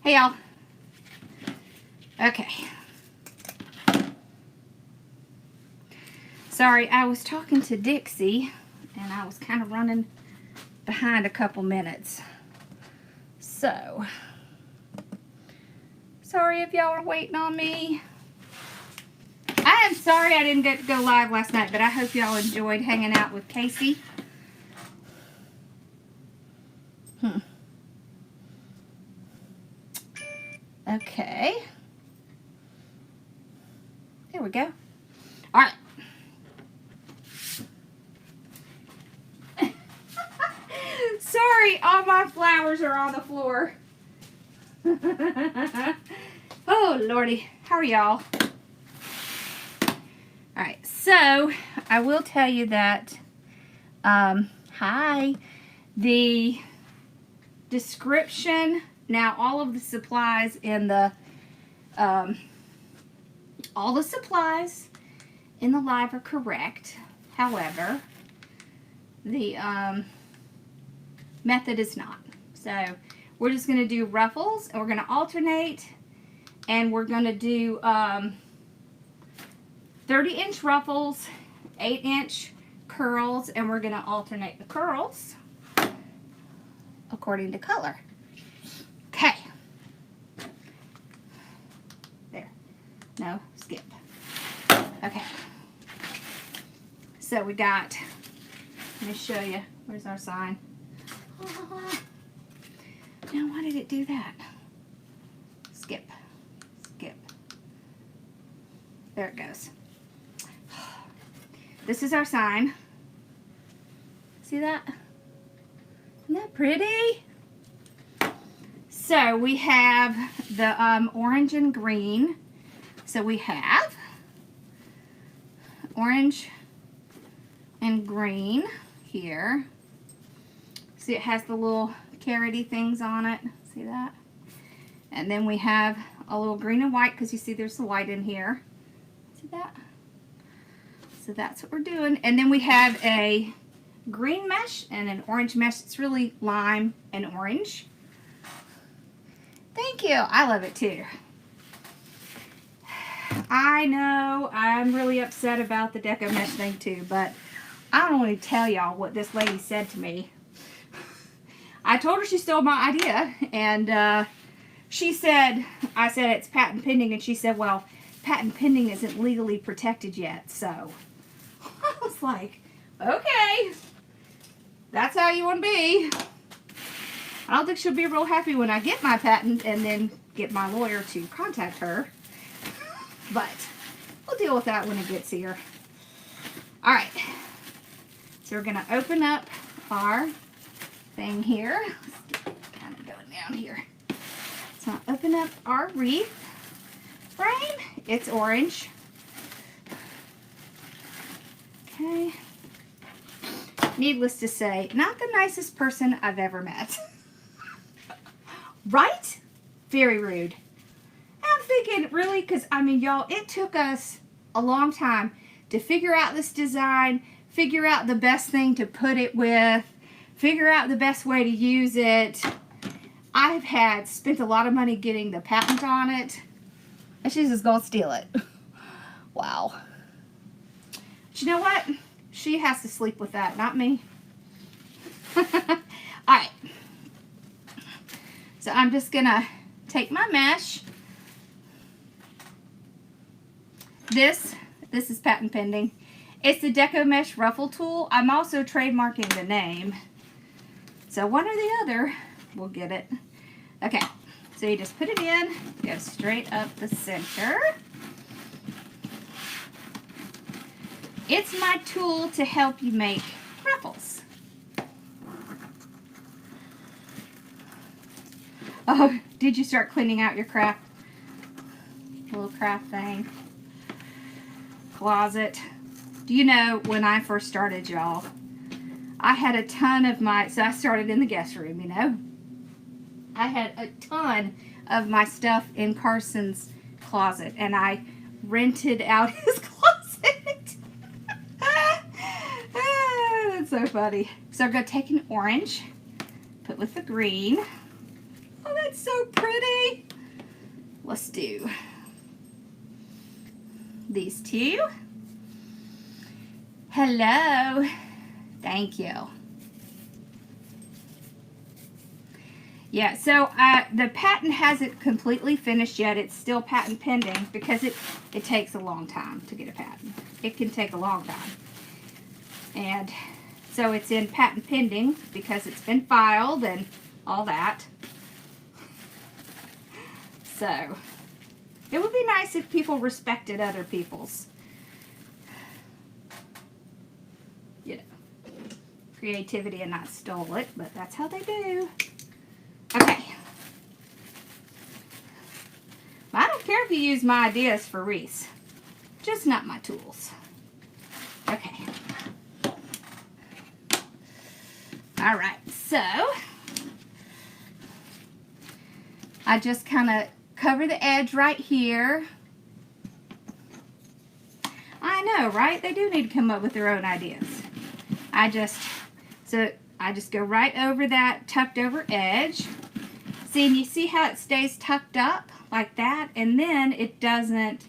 Hey, y'all. Okay. Sorry, I was talking to Dixie, and I was kind of running behind a couple minutes. So, sorry if y'all are waiting on me. I am sorry I didn't get to go live last night, but I hope y'all enjoyed hanging out with Casey. Okay. There we go. All right. Sorry, all my flowers are on the floor. Oh, Lordy. How are y'all? All right. So, I will tell you that, hi, the description, now all of the supplies in the, all the supplies in the live are correct. However, the, method is not. So we're just going to do ruffles, and we're going to alternate, and we're going to do 30-inch ruffles, 8-inch curls, and we're going to alternate the curls according to color. Okay. There. No, skip. Okay. So we got, let me show you. Where's our sign? Now, why did it do that? Skip. Skip. There it goes. This is our sign. See that? Isn't that pretty? So, we have the orange and green. So, we have orange and green here. See, it has the little carroty things on it. See that? And then we have a little green and white, because you see there's the white in here. See that? So that's what we're doing. And then we have a green mesh and an orange mesh. It's really lime and orange. Thank you. I love it too. I know I'm really upset about the Deco mesh thing too, but I don't want to tell y'all what this lady said to me. I told her she stole my idea, and she said, I said it's patent pending, and she said, well, patent pending isn't legally protected yet, so I was like, okay, that's how you want to be. I don't think she'll be real happy when I get my patent and then get my lawyer to contact her, but we'll deal with that when it gets here. All right, so we're going to open up our thing here. Kind of going down here. So I'll open up our wreath frame. It's orange. Okay. Needless to say, not the nicest person I've ever met. Right? Very rude. I'm thinking, really? Because, I mean, y'all, it took us a long time to figure out this design, figure out the best thing to put it with, figure out the best way to use it. I've spent a lot of money getting the patent on it, and she's just gonna steal it. Wow. But you know what? She has to sleep with that, not me. Alright. So I'm just gonna take my mesh. This is patent pending. It's the Deco Mesh Ruffle Tool. I'm also trademarking the name. So one or the other will get it. Okay, so you just put it in, go straight up the center. It's my tool to help you make ruffles. Oh, did you start cleaning out your craft? Little craft thing. Closet. Do you know, when I first started, y'all, I had a ton of so I started in the guest room, you know. I had a ton of my stuff in Carson's closet, and I rented out his closet. That's so funny. So I'm going to take an orange, put with the green. Oh, that's it's so pretty. Let's do these two. Hello. Thank you. Yeah, so the patent hasn't completely finished yet. It's still patent pending because it takes a long time to get a patent. It can take a long time. And so it's in patent pending because it's been filed and all that. So it would be nice if people respected other people's, you know, creativity and not stole it, but that's how they do. Okay. I don't care if you use my ideas for wreaths, just not my tools. Okay. All right, so I just kind of cover the edge right here. I know, right? They do need to come up with their own ideas. I just go right over that tucked over edge. See, and you see how it stays tucked up like that? And then it doesn't,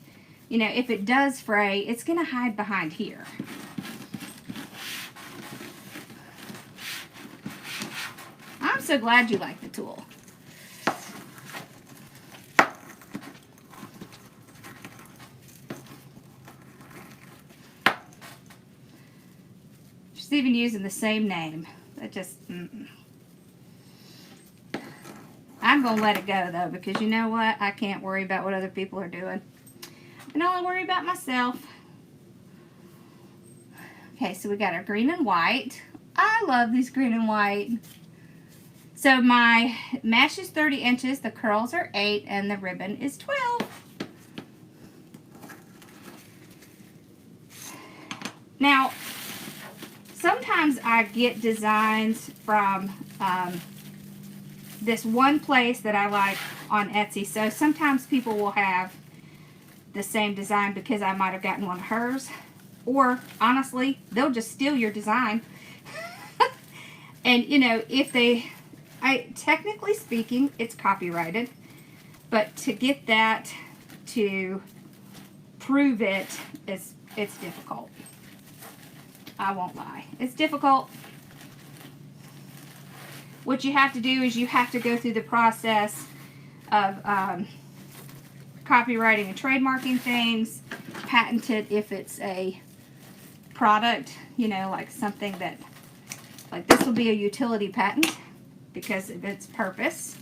you know, if it does fray, it's going to hide behind here. I'm so glad you like the tool. She's even using the same name. That just, I'm going to let it go, though, because you know what? I can't worry about what other people are doing. I can only worry about myself. Okay, so we got our green and white. I love these green and white. So my mesh is 30 inches, the curls are 8, and the ribbon is 12. Now, sometimes I get designs from this one place that I like on Etsy. So sometimes people will have the same design because I might have gotten one of hers. Or, honestly, they'll just steal your design. And, you know, if they... technically speaking, it's copyrighted, but to get that to prove it's difficult. I won't lie. It's difficult. What you have to do is you have to go through the process of copywriting and trademarking things, patent it if it's a product, you know, like something that, like this will be a utility patent, because of its purpose.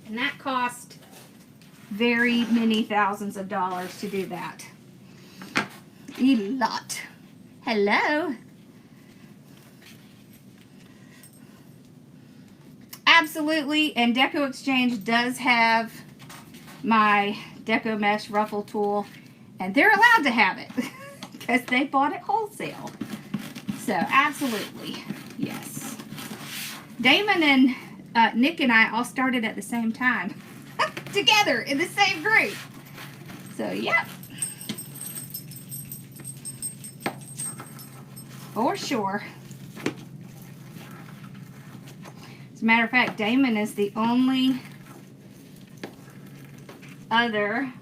And that cost very many thousands of dollars to do that. A lot. Hello. Absolutely, and Deco Exchange does have my Deco Mesh Ruffle tool, and they're allowed to have it because they bought it wholesale. So, absolutely, yes. Damon and Nick and I all started at the same time. Together, in the same group. So, yep. For sure. As a matter of fact, Damon is the only other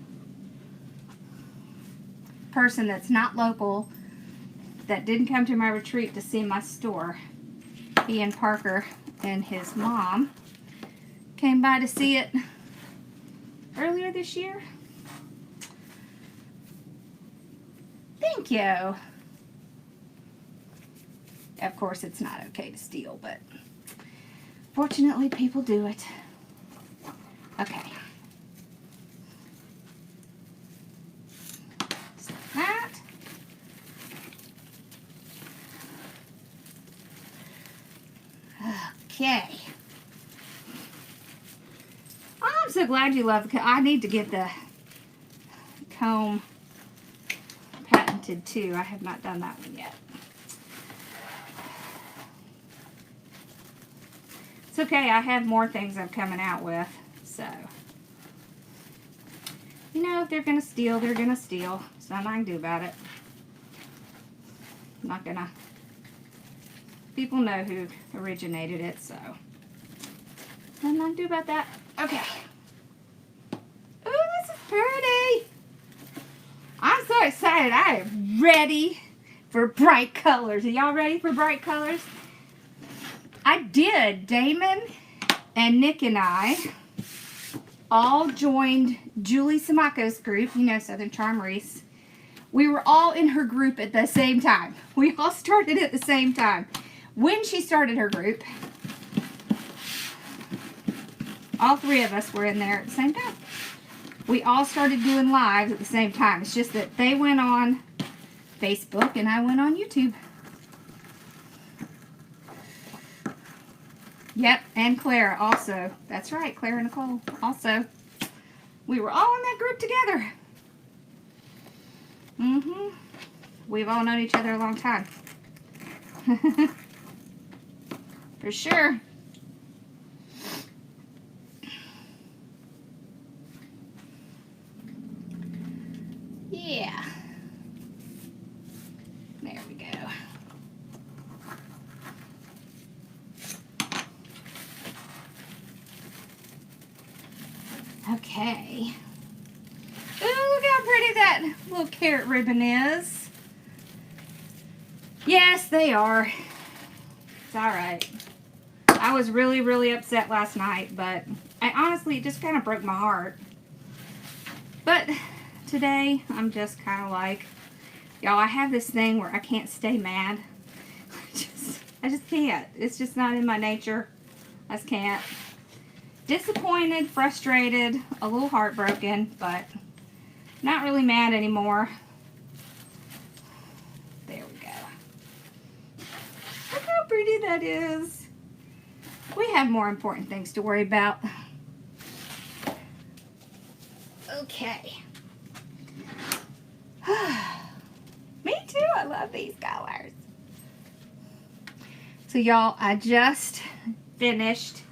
person that's not local that didn't come to my retreat to see my store. He and Parker and his mom came by to see it earlier this year. Thank you. Of course, it's not okay to steal, but fortunately, people do it. Okay. So that. Okay. I'm so glad you love the comb. I need to get the comb patented too. I have not done that one yet. It's okay. I have more things I'm coming out with. So, you know, if they're going to steal, they're going to steal. There's nothing I can do about it. I'm not going to... People know who originated it, so Nothing I can do about that. Okay. Ooh, this is pretty. I'm so excited. I am ready for bright colors. Are y'all ready for bright colors? I did. Damon and Nick and I all joined Julie Samako's group. You know, Southern Charm Wreaths. We were all in her group at the same time. We all started at the same time. When she started her group, all three of us were in there at the same time. We all started doing lives at the same time. It's just that they went on Facebook and I went on YouTube. Yep, and Clara also. That's right, Clara and Nicole also. We were all in that group together. We've all known each other a long time. For sure. Yeah. There we go. Okay. Ooh, look how pretty that little carrot ribbon is. Yes, they are. It's alright. I was really, really upset last night, but honestly, it just kind of broke my heart. But today, I'm just kind of like, y'all, I have this thing where I can't stay mad. I just can't. It's just not in my nature. I just can't. Disappointed, frustrated, a little heartbroken, but not really mad anymore. There we go. Look how pretty that is. We have more important things to worry about. Okay. Me too. I love these colors. So y'all, I just finished.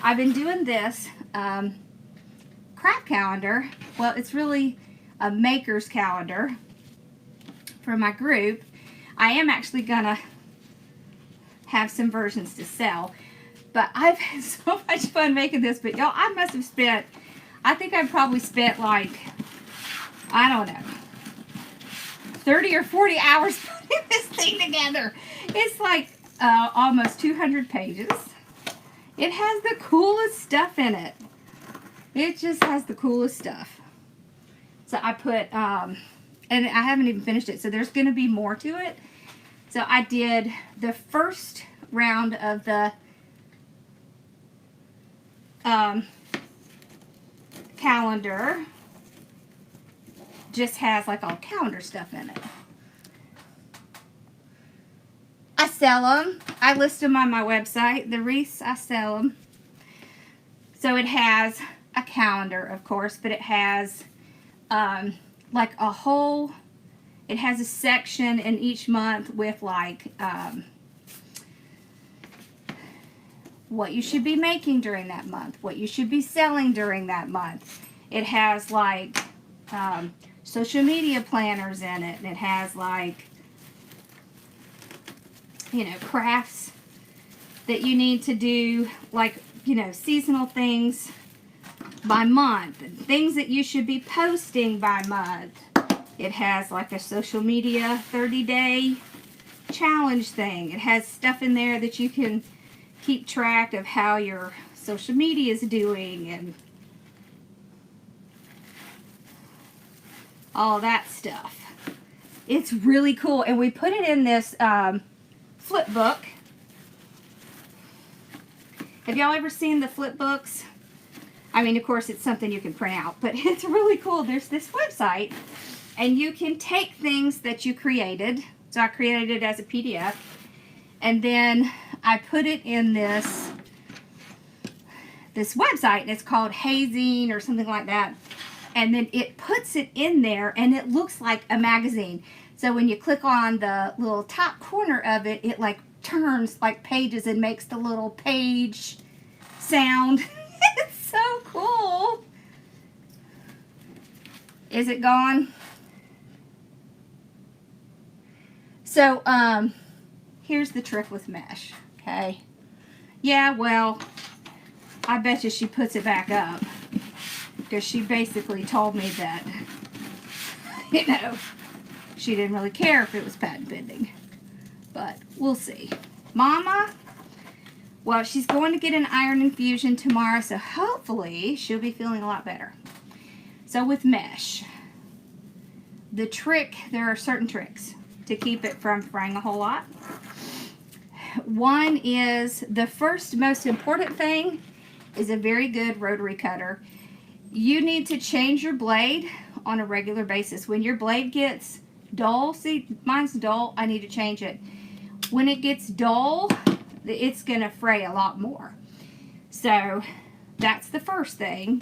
I've been doing this craft calendar. Well, it's really a maker's calendar for my group. I am actually gonna have some versions to sell, but I've had so much fun making this. But y'all, I must have spent, I think I probably spent like, I don't know, 30 or 40 hours putting this thing together. It's like almost 200 pages. It has the coolest stuff in it. It just has the coolest stuff. So I put, and I haven't even finished it, so there's going to be more to it. So I did the first round of the calendar. Just has like all calendar stuff in it. I sell them. I list them on my website. The wreaths, I sell them. So it has a calendar, of course, but it has like a whole, it has a section in each month with like what you should be making during that month, what you should be selling during that month. It has like social media planners in it, and it has like, you know, crafts that you need to do, like, you know, seasonal things by month, and things that you should be posting by month. It has like a social media 30-day challenge thing. It has stuff in there that you can keep track of how your social media is doing and all that stuff. It's really cool, and we put it in this flip book. Have y'all ever seen the flip books? I mean, of course, it's something you can print out, but it's really cool. There's this website, and you can take things that you created. So I created it as a PDF, and then I put it in this website, and it's called Hazing or something like that. And then it puts it in there, and it looks like a magazine. So when you click on the little top corner of it, it like turns like pages and makes the little page sound. It's so cool. Is it gone? So here's the trick with mesh, okay? Yeah, well, I bet you she puts it back up. Because she basically told me that, you know, she didn't really care if it was patent pending. But we'll see. Mama, well, she's going to get an iron infusion tomorrow, so hopefully she'll be feeling a lot better. So with mesh, the trick, there are certain tricks to keep it from fraying a whole lot. One is, the first most important thing is a very good rotary cutter. You need to change your blade on a regular basis. When your blade gets dull, see, mine's dull, I need to change it. When it gets dull, it's gonna fray a lot more. So that's the first thing.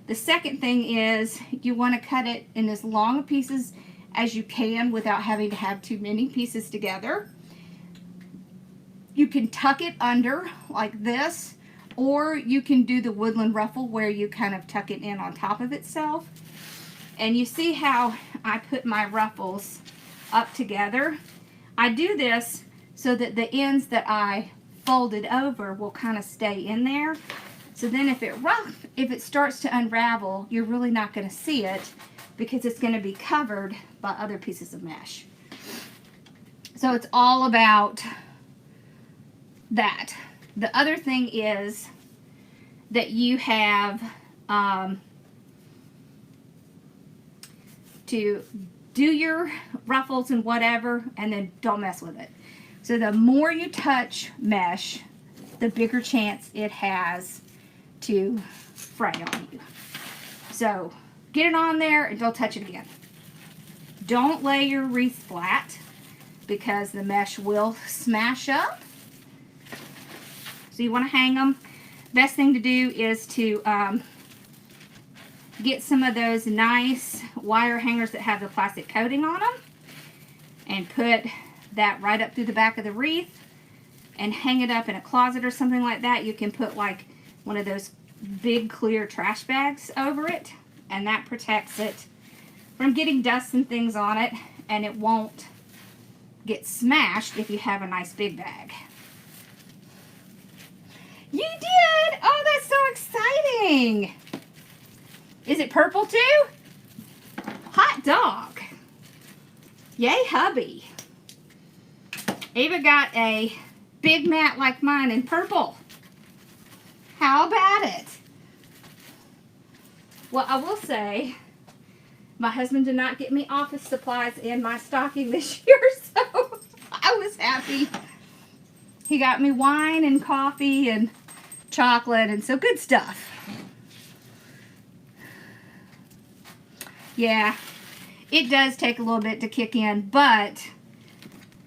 The second thing is, you want to cut it in as long pieces as you can without having to have too many pieces together. You can tuck it under like this, or you can do the woodland ruffle where you kind of tuck it in on top of itself. And you see how I put my ruffles up together? I do this so that the ends that I folded over will kind of stay in there. So then if it starts to unravel, you're really not going to see it because it's going to be covered by other pieces of mesh. So it's all about that. The other thing is that you have to do your ruffles and whatever, and then don't mess with it. So the more you touch mesh, the bigger chance it has to fray on you. So get it on there and don't touch it again. Don't lay your wreath flat because the mesh will smash up. So you want to hang them. Best thing to do is to get some of those nice wire hangers that have the plastic coating on them and put that right up through the back of the wreath and hang it up in a closet or something like that. You can put like one of those big clear trash bags over it, and that protects it from getting dust and things on it, and it won't get smashed if you have a nice big bag. You did! Oh, that's so exciting! Is it purple too? Hot dog. Yay, hubby. Ava got a big mat like mine in purple. How about it? Well, I will say, my husband did not get me office supplies in my stocking this year, so I was happy. He got me wine and coffee and chocolate, and so good stuff. Yeah, it does take a little bit to kick in, but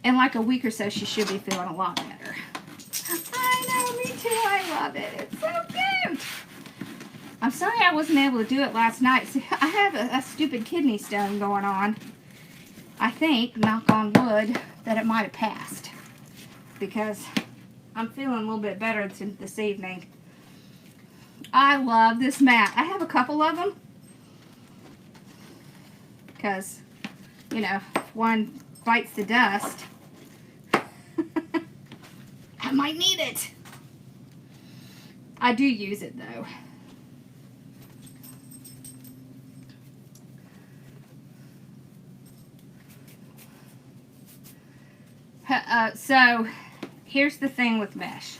in like a week or so, she should be feeling a lot better. I know, me too. I love it. It's so cute. I'm sorry I wasn't able to do it last night. See, I have a stupid kidney stone going on. I think, knock on wood, that it might have passed because I'm feeling a little bit better this evening. I love this mat. I have a couple of them because, you know, if one bites the dust, I might need it. I do use it though. So here's the thing with mesh.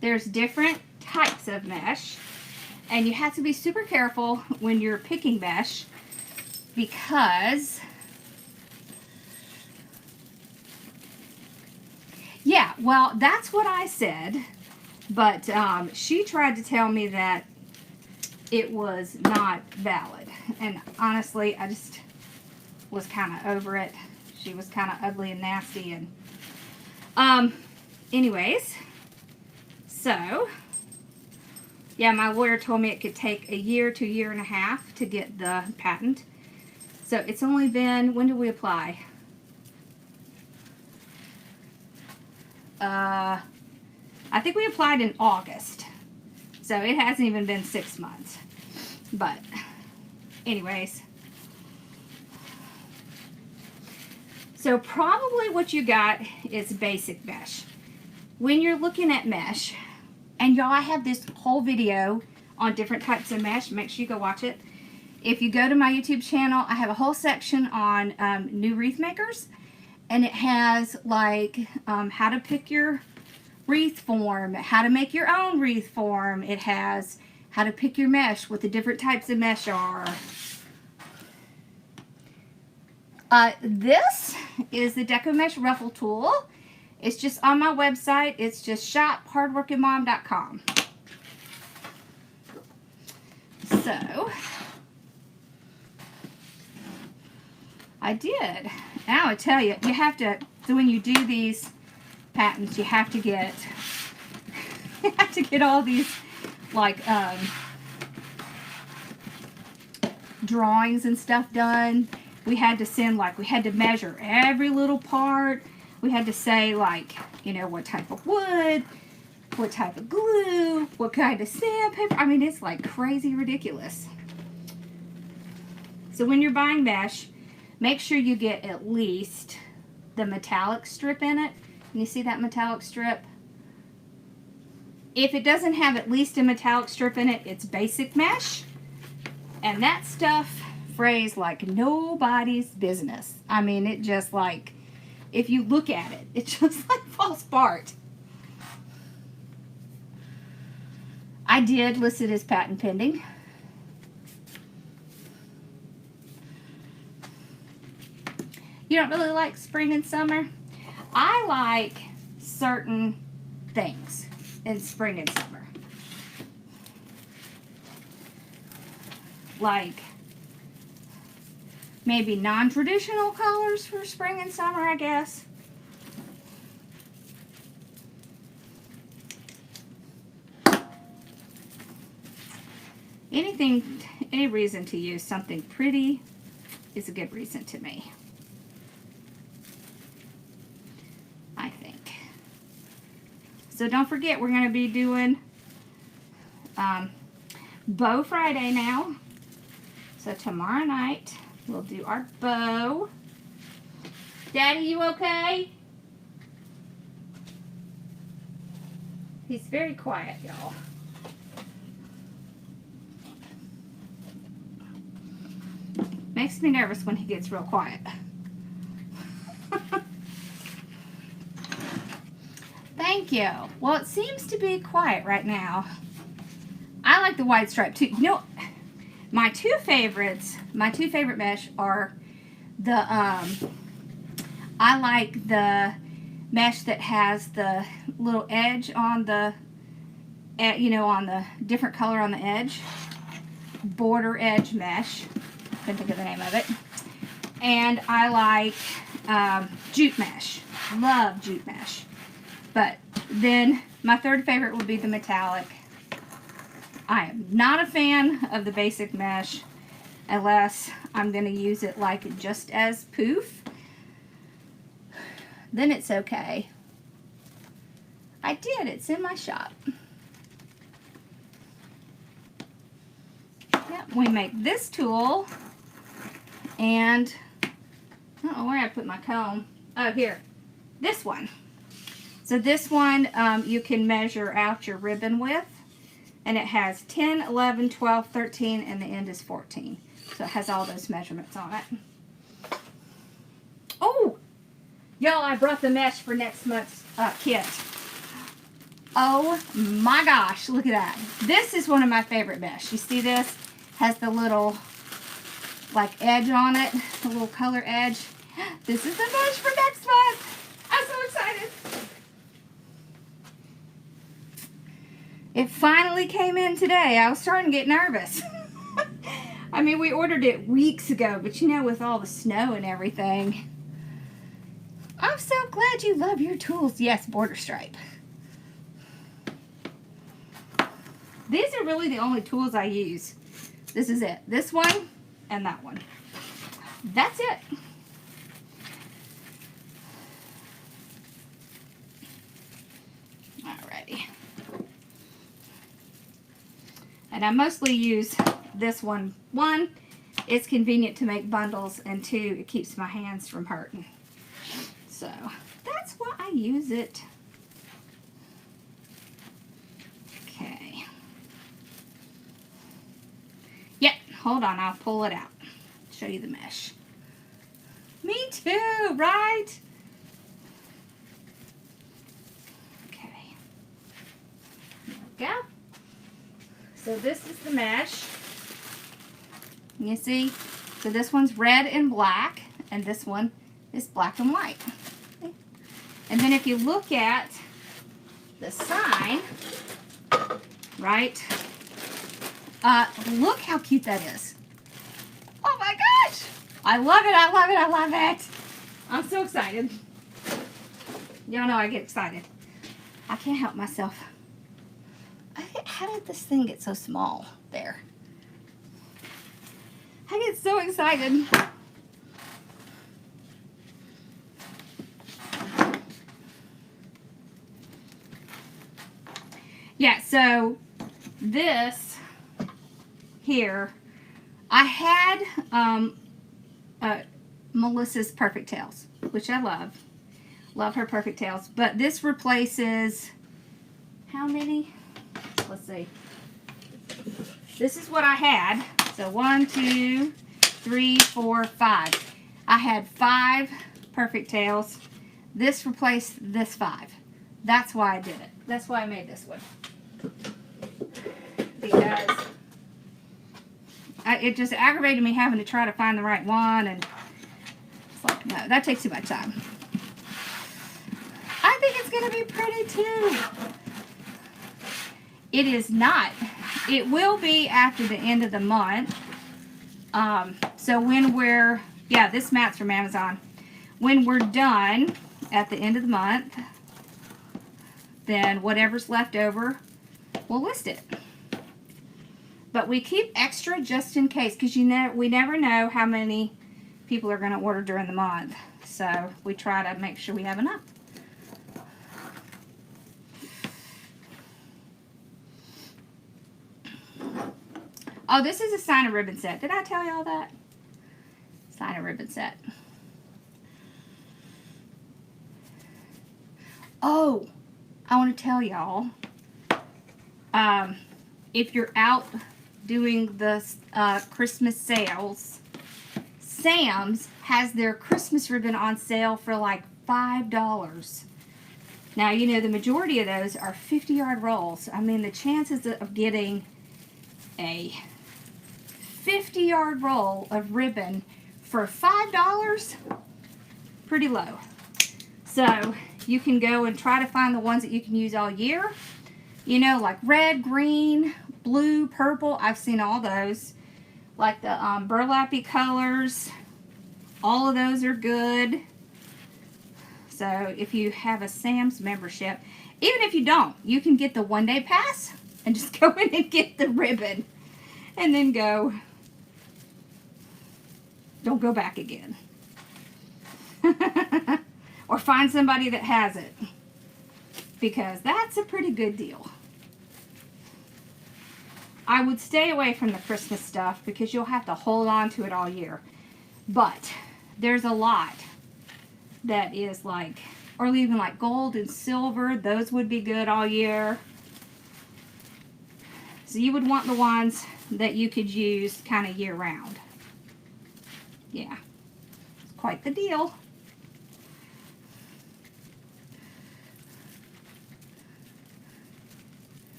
There's different types of mesh, and you have to be super careful when you're picking mesh because, yeah, well, that's what I said, but she tried to tell me that it was not valid, and honestly, I just was kind of over it. She was kind of ugly and nasty, and anyways, so yeah, my lawyer told me it could take a year to a year and a half to get the patent. So it's only been, when did we apply? I think we applied in August, so it hasn't even been 6 months. But anyways, so probably what you got is basic mesh. When you're looking at mesh, And y'all, I have this whole video on different types of mesh. Make sure you go watch it. If you go to my YouTube channel, I have a whole section on new wreath makers. And it has like how to pick your wreath form, how to make your own wreath form. It has how to pick your mesh, what the different types of mesh are. This is the Deco Mesh Ruffle Tool. It's just on my website. It's just shop.hardworkingmom.com. So, I did. Now I tell you, you have to, so when you do these patterns, you have to get, all these, like, drawings and stuff done. We had to send, like, we had to measure every little part. We had to say, like, you know, what type of wood, what type of glue, what kind of sandpaper. I mean, it's like crazy ridiculous. So when you're buying mesh, make sure you get at least the metallic strip in it. Can you see that metallic strip? If it doesn't have at least a metallic strip in it, it's basic mesh. And that stuff frays like nobody's business. I mean, it just like, if you look at it, it just like falls apart. I did list it as patent pending. You don't really like spring and summer? I like certain things in spring and summer. Like maybe non-traditional colors for spring and summer, I guess. Anything, any reason to use something pretty is a good reason to me, I think. So don't forget, we're going to be doing Bow Friday now. So tomorrow night, we'll do our bow. Daddy, you okay? He's very quiet, y'all. Makes me nervous when he gets real quiet. Thank you. Well, it seems to be quiet right now. I like the white stripe too. You know, my two favorite mesh are the I like the mesh that has the little edge on the, you know, on the different color on the edge. Border edge mesh. Couldn't think of the name of it. And I like jute mesh. Love jute mesh. But then my third favorite would be the metallic. I am not a fan of the basic mesh unless I'm going to use it like just as poof. Then it's okay. I did. It's in my shop. Yep, we make this tool, and I don't know where I put my comb. Oh, here. This one. So this one you can measure out your ribbon with, and it has 10, 11, 12, 13, and the end is 14. So it has all those measurements on it. Oh! Y'all, I brought the mesh for next month's kit. Oh my gosh, look at that. This is one of my favorite mesh. You see this? Has the little, like, edge on it. The little color edge. This is the mesh for next month. I'm so excited. It finally came in today. I was starting to get nervous. I mean, we ordered it weeks ago, but you know, with all the snow and everything. I'm so glad you love your tools. Yes, border stripe. These are really the only tools I use. This is it. This one and that one. That's it. Alrighty. And I mostly use this one. One, it's convenient to make bundles, and two, it keeps my hands from hurting. So that's why I use it. hold on, I'll pull it out. Show you the mesh. Me too, right? Okay. There we go. So this is the mesh. You see? So this one's red and black, and this one is black and white. Okay. And then if you look at the sign, right? Look how cute that is. Oh my gosh! I love it, I love it, I love it. I'm so excited. Y'all know I get excited. I can't help myself. How did this thing get so small there? I get so excited. Yeah, so this here, I had Melissa's Perfect Tails, which I love. Love her Perfect Tails. But this replaces, how many? Let's see. This is what I had. So 1, 2, 3, 4, 5. I had 5 Perfect Tails. This replaced this 5. That's why I did it. That's why I made this one. Because it just aggravated me having to try to find the right one, and it's like, no, that takes too much time. I think it's going to be pretty too. It is not. It will be after the end of the month. So when we're, yeah, this mat's from Amazon. When we're done at the end of the month, then whatever's left over, we'll list it. But we keep extra just in case, because we never know how many people are going to order during the month. So we try to make sure we have enough. Oh, this is a sign and ribbon set. Did I tell y'all that? Sign and ribbon set. Oh, I want to tell y'all, if you're out doing the Christmas sales, Sam's has their Christmas ribbon on sale for like $5. Now, you know, the majority of those are 50-yard rolls. I mean, the chances of getting a 50-yard roll of ribbon for $5, pretty low. So you can go and try to find the ones that you can use all year. You know, like red, green, blue, purple. I've seen all those. Like the burlappy colors. All of those are good. So if you have a Sam's membership, even if you don't, you can get the one-day pass and just go in and get the ribbon. And then go. Don't go back again. Or find somebody that has it. Because that's a pretty good deal. I would stay away from the Christmas stuff because you'll have to hold on to it all year. But there's a lot that is like, or even like gold and silver. Those would be good all year. So you would want the ones that you could use kind of year round. Yeah. It's quite the deal.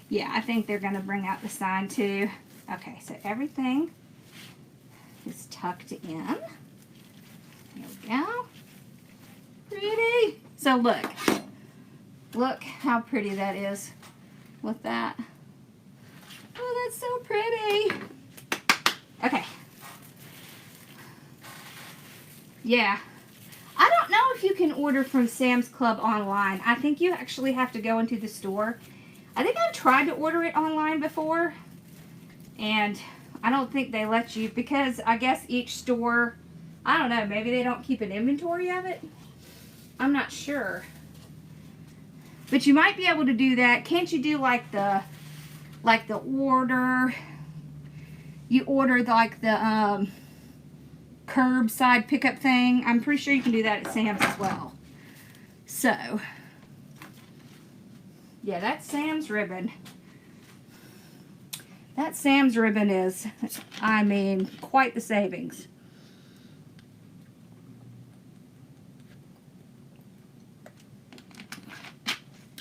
Yeah, I think they're going to bring out the sign too. Okay, so everything is tucked in. There we go. Pretty. So look. Look how pretty that is with that. Oh, that's so pretty. Okay. Yeah. I don't know if you can order from Sam's Club online. I think you actually have to go into the store. I think I've tried to order it online before, and I don't think they let you, because I guess each store, I don't know, maybe they don't keep an inventory of it. I'm not sure. But you might be able to do that. Can't you do like the order, you order like the curbside pickup thing? I'm pretty sure you can do that at Sam's as well. So, yeah, that's Sam's ribbon. That Sam's ribbon is, I mean, quite the savings.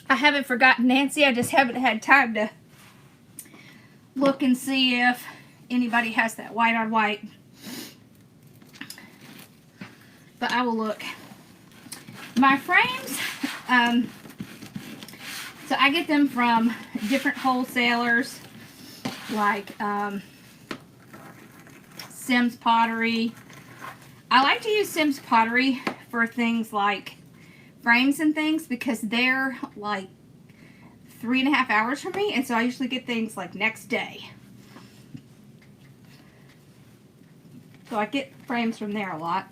I haven't forgotten Nancy. I just haven't had time to look and see if anybody has that white on white. But I will look. My frames, so I get them from different wholesalers like Sims Pottery. I like to use Sims Pottery for things like frames and things because they're like 3.5 hours from me, and so I usually get things like next day. So I get frames from there a lot.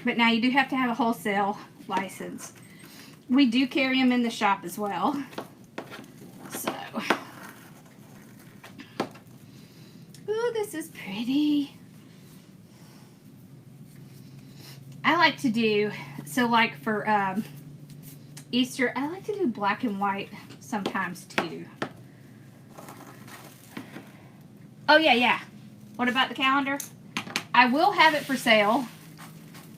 But now you do have to have a wholesale license. We do carry them in the shop as well. So, ooh, this is pretty. I like to do, so like for Easter, I like to do black and white sometimes too. Oh yeah. What about the calendar? I will have it for sale.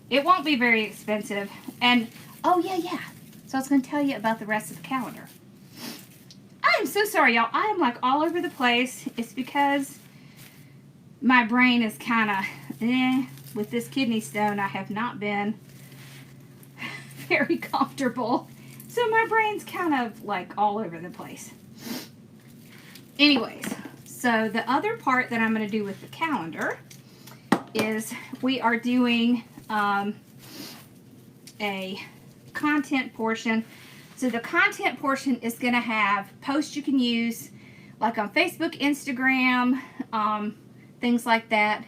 It won't be very expensive. And, oh yeah. So I was going to tell you about the rest of the calendar. I am so sorry, y'all. I am like all over the place. It's because my brain is kind of, with this kidney stone, I have not been very comfortable. So my brain's kind of like all over the place. Anyways, so the other part that I'm going to do with the calendar is we are doing a content portion. So the content portion is going to have posts you can use like on Facebook, Instagram, things like that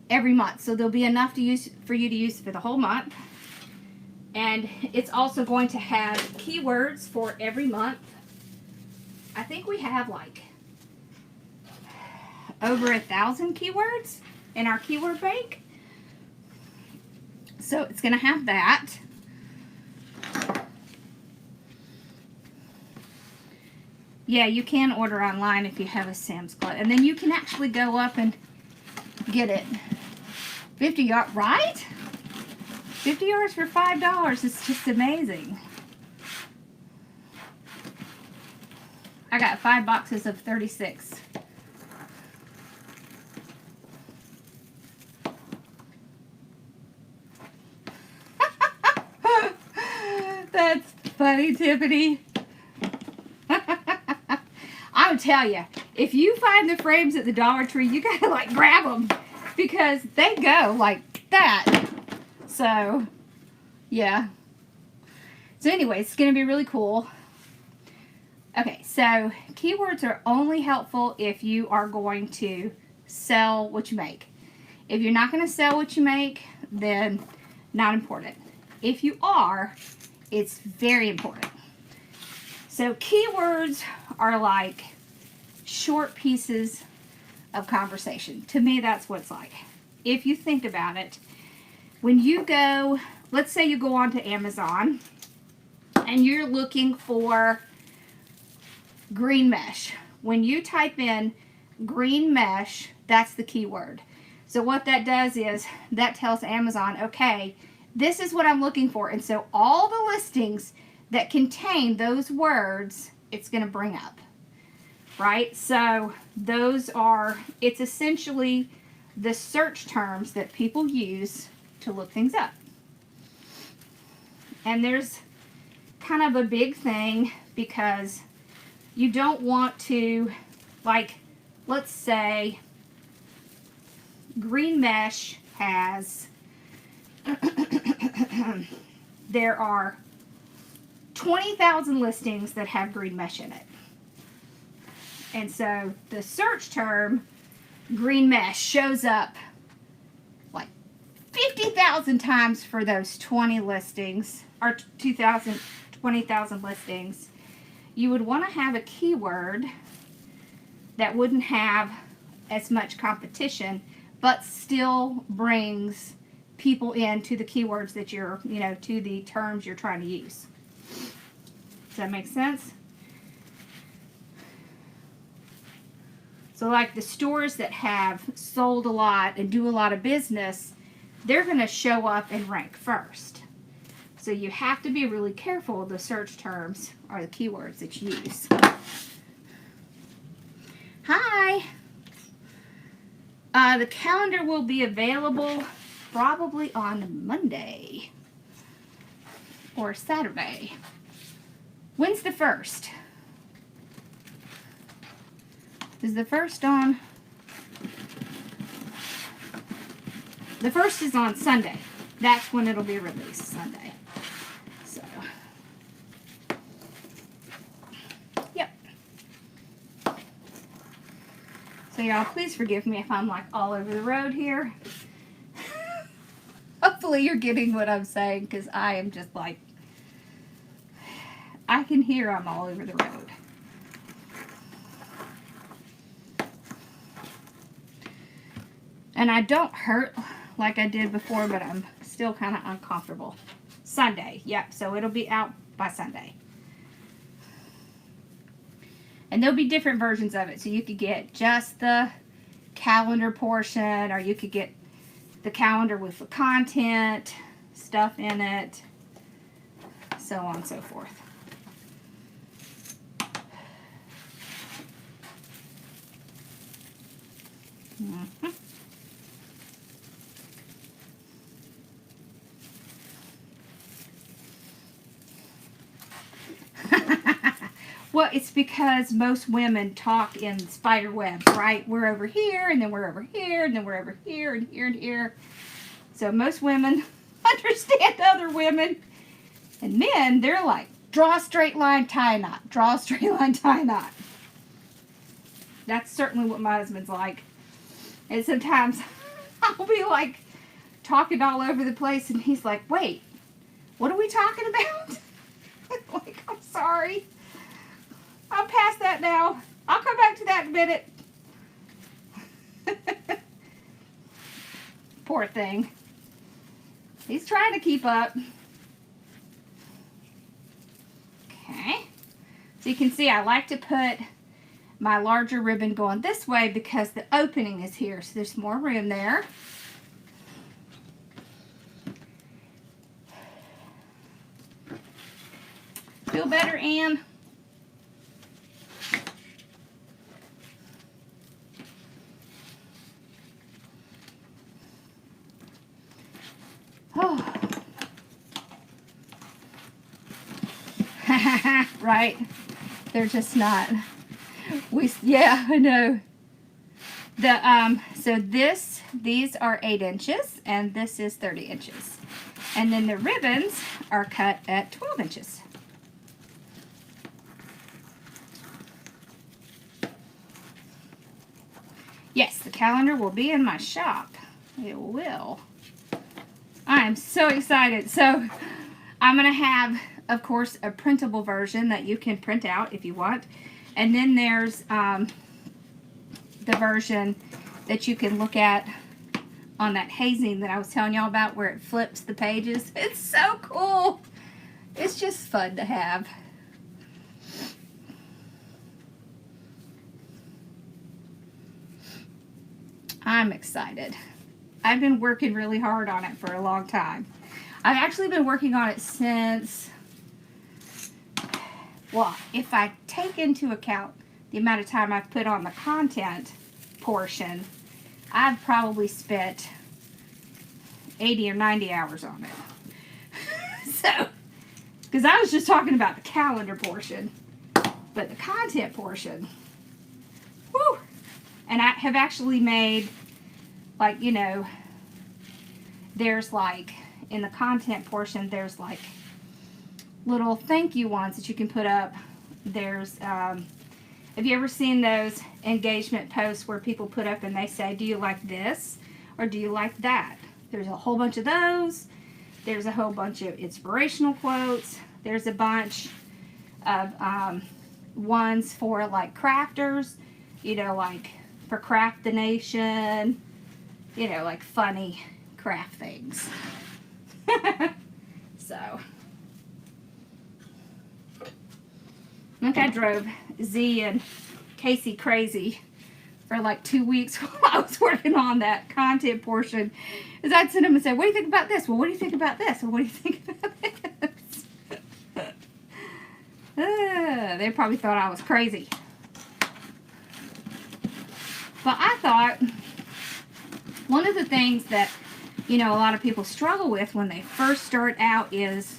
every month. So there'll be enough to use for you to use for the whole month. And it's also going to have keywords for every month. I think we have like over 1,000 keywords in our keyword bank. So it's going to have that. Yeah, you can order online if you have a Sam's Club. And then you can actually go up and get it. 50 yards, right? 50 yards for $5. It's just amazing. I got 5 boxes of 36. That's funny, Tiffany. I'll tell you, if you find the frames at the Dollar Tree, you gotta like grab them because they go like that. So, yeah. So anyways, it's gonna be really cool. Okay, so keywords are only helpful if you are going to sell what you make. If you're not going to sell what you make, then not important. If you are, it's very important. So keywords are like short pieces of conversation. To me, that's what it's like. If you think about it, when you go, let's say you go onto Amazon and you're looking for green mesh. When you type in green mesh, that's the keyword. So what that does is that tells Amazon, okay, this is what I'm looking for. And so all the listings that contain those words, it's going to bring up, right? So those are, it's essentially the search terms that people use to look things up. And there's kind of a big thing because you don't want to, like, let's say green mesh has, there are 20,000 listings that have green mesh in it. And so the search term green mesh shows up like 50,000 times for those 20 listings, or 20,000 listings. You would want to have a keyword that wouldn't have as much competition, but still brings people into the keywords that you're, to the terms you're trying to use. Does that make sense? So like the stores that have sold a lot and do a lot of business, they're going to show up and rank first. So you have to be really careful of the search terms or the keywords that you use. Hi! The calendar will be available probably on Monday or Saturday. When's the 1st? Is the 1st on? The 1st is on Sunday. That's when it'll be released, Sunday. So, yep. So y'all, please forgive me if I'm like all over the road here. Hopefully you're getting what I'm saying, because I am just like, I can hear I'm all over the road. And I don't hurt like I did before, but I'm still kind of uncomfortable. Sunday, yep, so it'll be out by Sunday. And there'll be different versions of it. So you could get just the calendar portion, or you could get the calendar with the content, stuff in it, so on and so forth. Mm-hmm. Well, it's because most women talk in spider webs, right? We're over here, and then we're over here, and then we're over here, and here, and here. So most women understand other women. And men, they're like, draw a straight line, tie a knot. Draw a straight line, tie a knot. That's certainly what my husband's like. And sometimes I'll be like talking all over the place, and he's like, wait, what are we talking about? Like, I'm sorry. I'm past that now. I'll come back to that in a minute. Poor thing. He's trying to keep up. Okay. So you can see I like to put my larger ribbon going this way because the opening is here. So there's more room there. Feel better, Anne? Oh. Right? They're just not. Yeah, I know. So these are 8 inches, and this is 30 inches. And then the ribbons are cut at 12 inches. Yes, the calendar will be in my shop. It will. I am so excited. So I'm going to have, of course, a printable version that you can print out if you want. And then there's the version that you can look at on that hazing that I was telling y'all about, where it flips the pages. It's so cool. It's just fun to have. I'm excited. I've been working really hard on it for a long time. I've actually been working on it since, well, if I take into account the amount of time I've put on the content portion, I've probably spent 80 or 90 hours on it. So, because I was just talking about the calendar portion, but the content portion, whew. And I have actually made, like, you know, there's like, in the content portion, there's like little thank you ones that you can put up. There's, have you ever seen those engagement posts where people put up and they say, do you like this or do you like that? There's a whole bunch of those. There's a whole bunch of inspirational quotes. There's a bunch of ones for like crafters, you know, like for Craft the Nation, you know, like funny craft things. So, I think I drove Z and Casey crazy for like 2 weeks while I was working on that content portion, is I'd send them and say, what do you think about this? Well, what do you think about this? Well, what do you think about this? They probably thought I was crazy. But I thought one of the things that, you know, a lot of people struggle with when they first start out is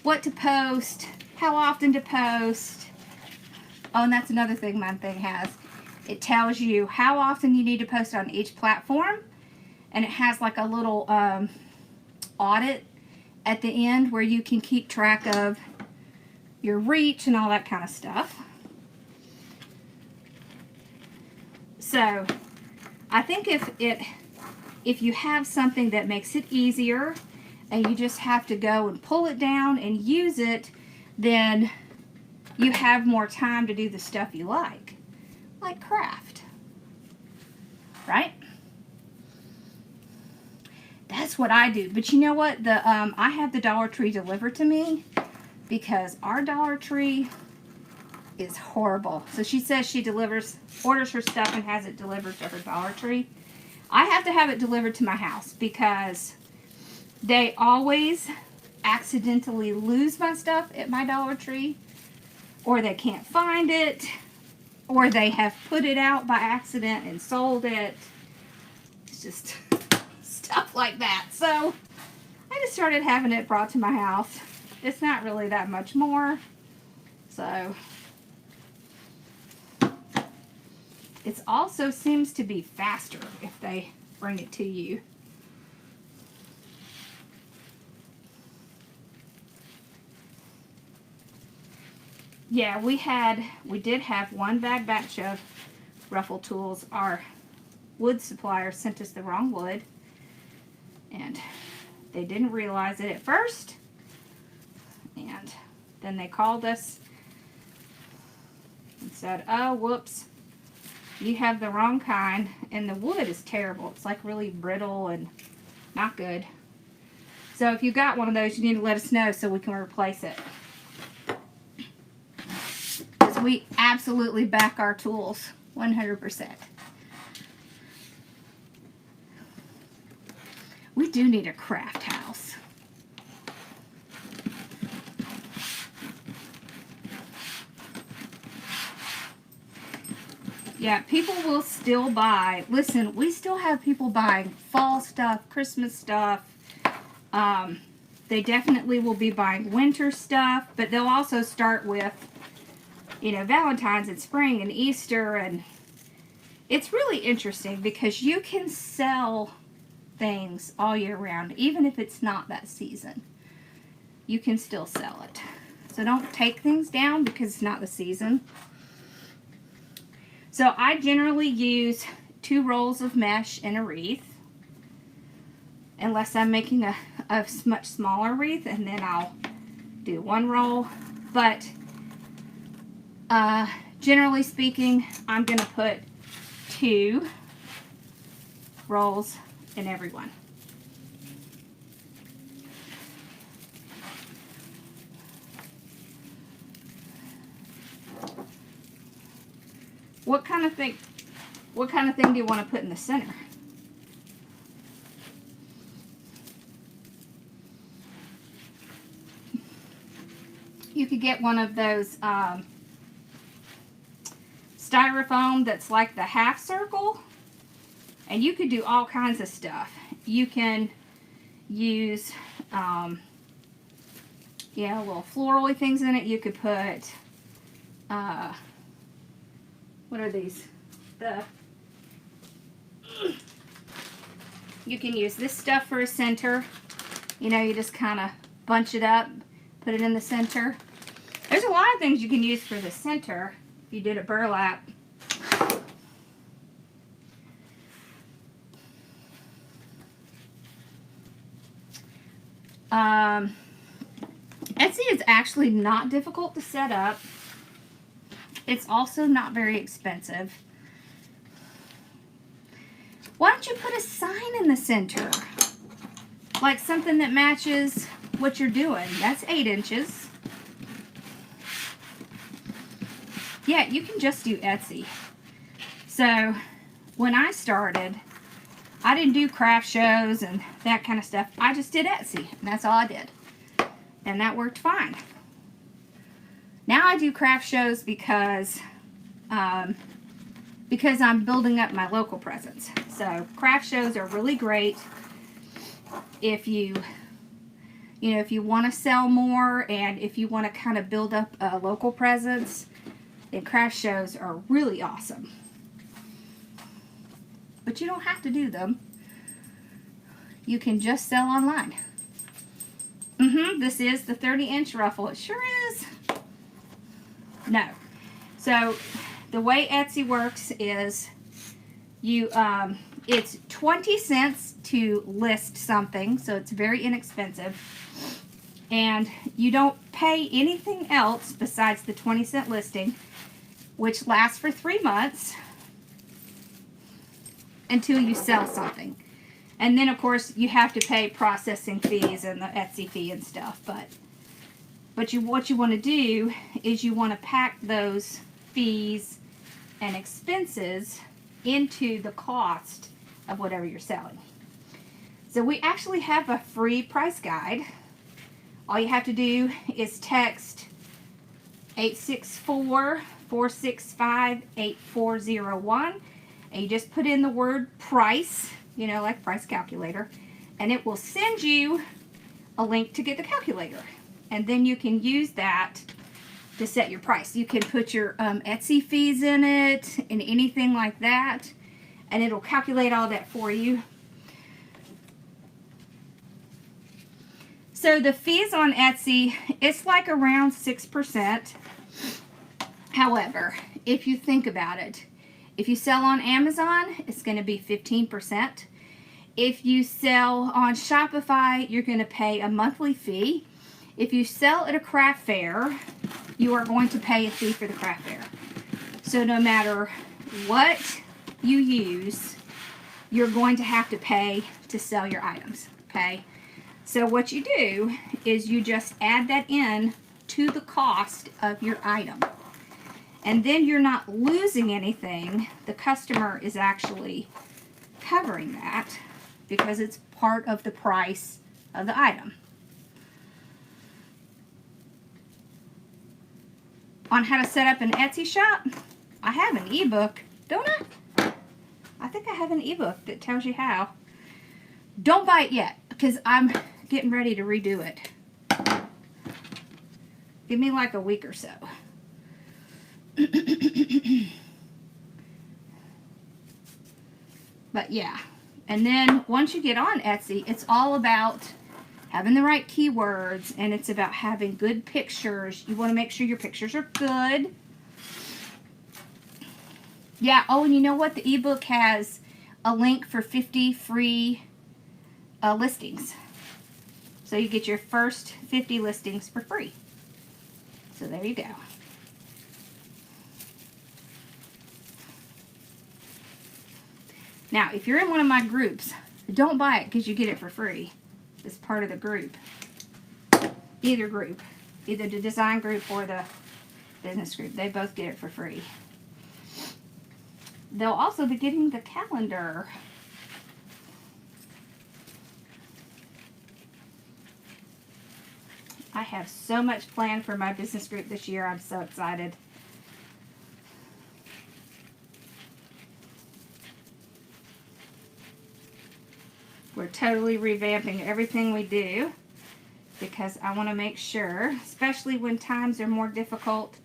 what to post, how often to post. Oh, and that's another thing my thing has. It tells you how often you need to post on each platform, and it has like a little audit at the end where you can keep track of your reach and all that kind of stuff. So I think if you have something that makes it easier and you just have to go and pull it down and use it, then you have more time to do the stuff you like craft, right? That's what I do. But you know what? I have the Dollar Tree delivered to me because our Dollar Tree is horrible. So she says she orders her stuff and has it delivered to her Dollar Tree. I have to have it delivered to my house because they always accidentally lose my stuff at my Dollar Tree, or they can't find it, or they have put it out by accident and sold it. It's just stuff like that. So I just started having it brought to my house. It's not really that much more. So it also seems to be faster if they bring it to you. Yeah, we did have one bad batch of ruffle tools. Our wood supplier sent us the wrong wood, and they didn't realize it at first, and then they called us and said, oh, whoops, you have the wrong kind, and the wood is terrible. It's like really brittle and not good. So if you got one of those, you need to let us know so we can replace it. Because we absolutely back our tools 100%. We do need a craft house. Yeah, people will still buy. Listen, we still have people buying fall stuff, Christmas stuff. They definitely will be buying winter stuff, but they'll also start with, you know, Valentine's and spring and Easter, and it's really interesting because you can sell things all year round, even if it's not that season. You can still sell it. So don't take things down because it's not the season. So I generally use 2 rolls of mesh in a wreath, unless I'm making a much smaller wreath, and then I'll do 1 roll. But generally speaking, I'm going to put 2 rolls in every one. What kind of thing do you want to put in the center? You could get one of those styrofoam that's like the half circle, and you could do all kinds of stuff. You can use yeah, little florally things in it. You could put what are these? You can use this stuff for a center. You know, you just kind of bunch it up, put it in the center. There's a lot of things you can use for the center if you did a burlap. Etsy is actually not difficult to set up. It's also not very expensive. Why don't you put a sign in the center? Like something that matches what you're doing. That's 8 inches. Yeah, you can just do Etsy. So when I started, I didn't do craft shows and that kind of stuff. I just did Etsy, and that's all I did. And that worked fine. Now I do craft shows because I'm building up my local presence. So craft shows are really great if you want to sell more and if you want to kind of build up a local presence. Then craft shows are really awesome. But you don't have to do them. You can just sell online. This is the 30-inch ruffle. It sure is. No. So the way Etsy works is it's 20 cents to list something, so it's very inexpensive. And you don't pay anything else besides the 20-cent listing, which lasts for 3 months until you sell something. And then, of course, you have to pay processing fees and the Etsy fee and stuff. But what you want to do is you want to pack those fees and expenses into the cost of whatever you're selling. So we actually have a free price guide. All you have to do is text 864-465-8401. And you just put in the word price, like price calculator, and it will send you a link to get the calculator. And then you can use that to set your price. You can put your Etsy fees in it and anything like that, and it'll calculate all that for you. So the fees on Etsy, it's like around 6%. However, if you think about it, if you sell on Amazon, it's going to be 15%. If you sell on Shopify, you're going to pay a monthly fee. If you sell at a craft fair, you are going to pay a fee for the craft fair. So no matter what you use, you're going to have to pay to sell your items, okay? So what you do is you just add that in to the cost of your item. And then you're not losing anything. The customer is actually covering that because it's part of the price of the item. On how to set up an Etsy shop, I have an ebook, don't I? I think I have an ebook that tells you how. Don't buy it yet because I'm getting ready to redo it. Give me like a week or so. But yeah, and then once you get on Etsy, it's all about having the right keywords, and it's about having good pictures. You want to make sure your pictures are good. Yeah, oh, and you know what? The ebook has a link for 50 free listings. So you get your first 50 listings for free. So there you go. Now, if you're in one of my groups, don't buy it because you get it for free. It's part of the group. Either group. Either the design group or the business group. They both get it for free. They'll also be getting the calendar. I have so much planned for my business group this year. I'm so excited. We're totally revamping everything we do because I want to make sure, especially when times are more difficult,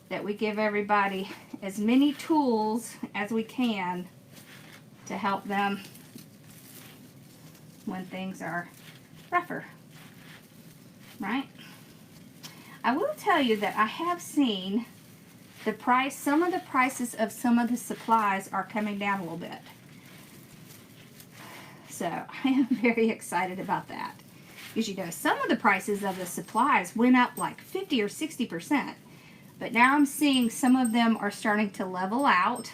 that we give everybody as many tools as we can to help them when things are rougher, right? I will tell you that I have seen the price, some of the prices of some of the supplies are coming down a little bit. So I am very excited about that. Because you know, some of the prices of the supplies went up like 50 or 60%. But now I'm seeing some of them are starting to level out.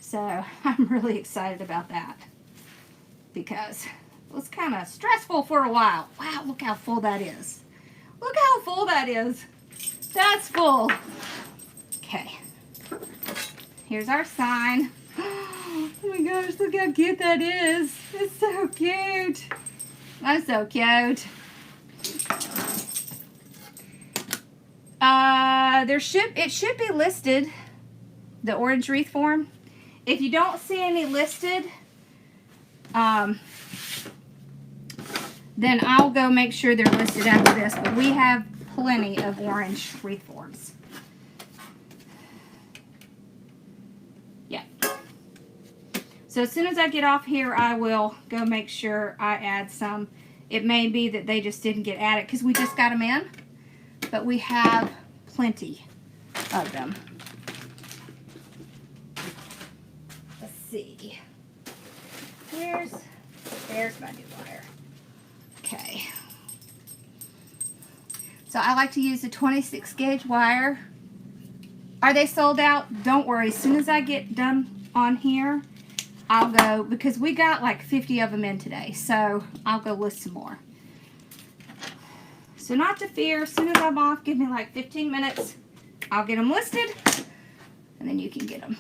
So I'm really excited about that. Because it was kind of stressful for a while. Wow, look how full that is. Look how full that is. That's full. Okay. here's our sign. Oh my gosh, look how cute that is. It's so cute. That's so cute. It should be listed, the orange wreath form. If you don't see any listed, then I'll go make sure they're listed after this. But we have plenty of orange wreath forms. Yeah. So as soon as I get off here, I will go make sure I add some. It may be that they just didn't get added because we just got them in. But we have plenty of them. Let's see. There's my new wire. Okay. So I like to use the 26 gauge wire. Are they sold out? Don't worry. As soon as I get done on here, I'll go, because we got like 50 of them in today. So I'll go list some more. So not to fear, as soon as I'm off, give me like 15 minutes. I'll get them listed, and then you can get them.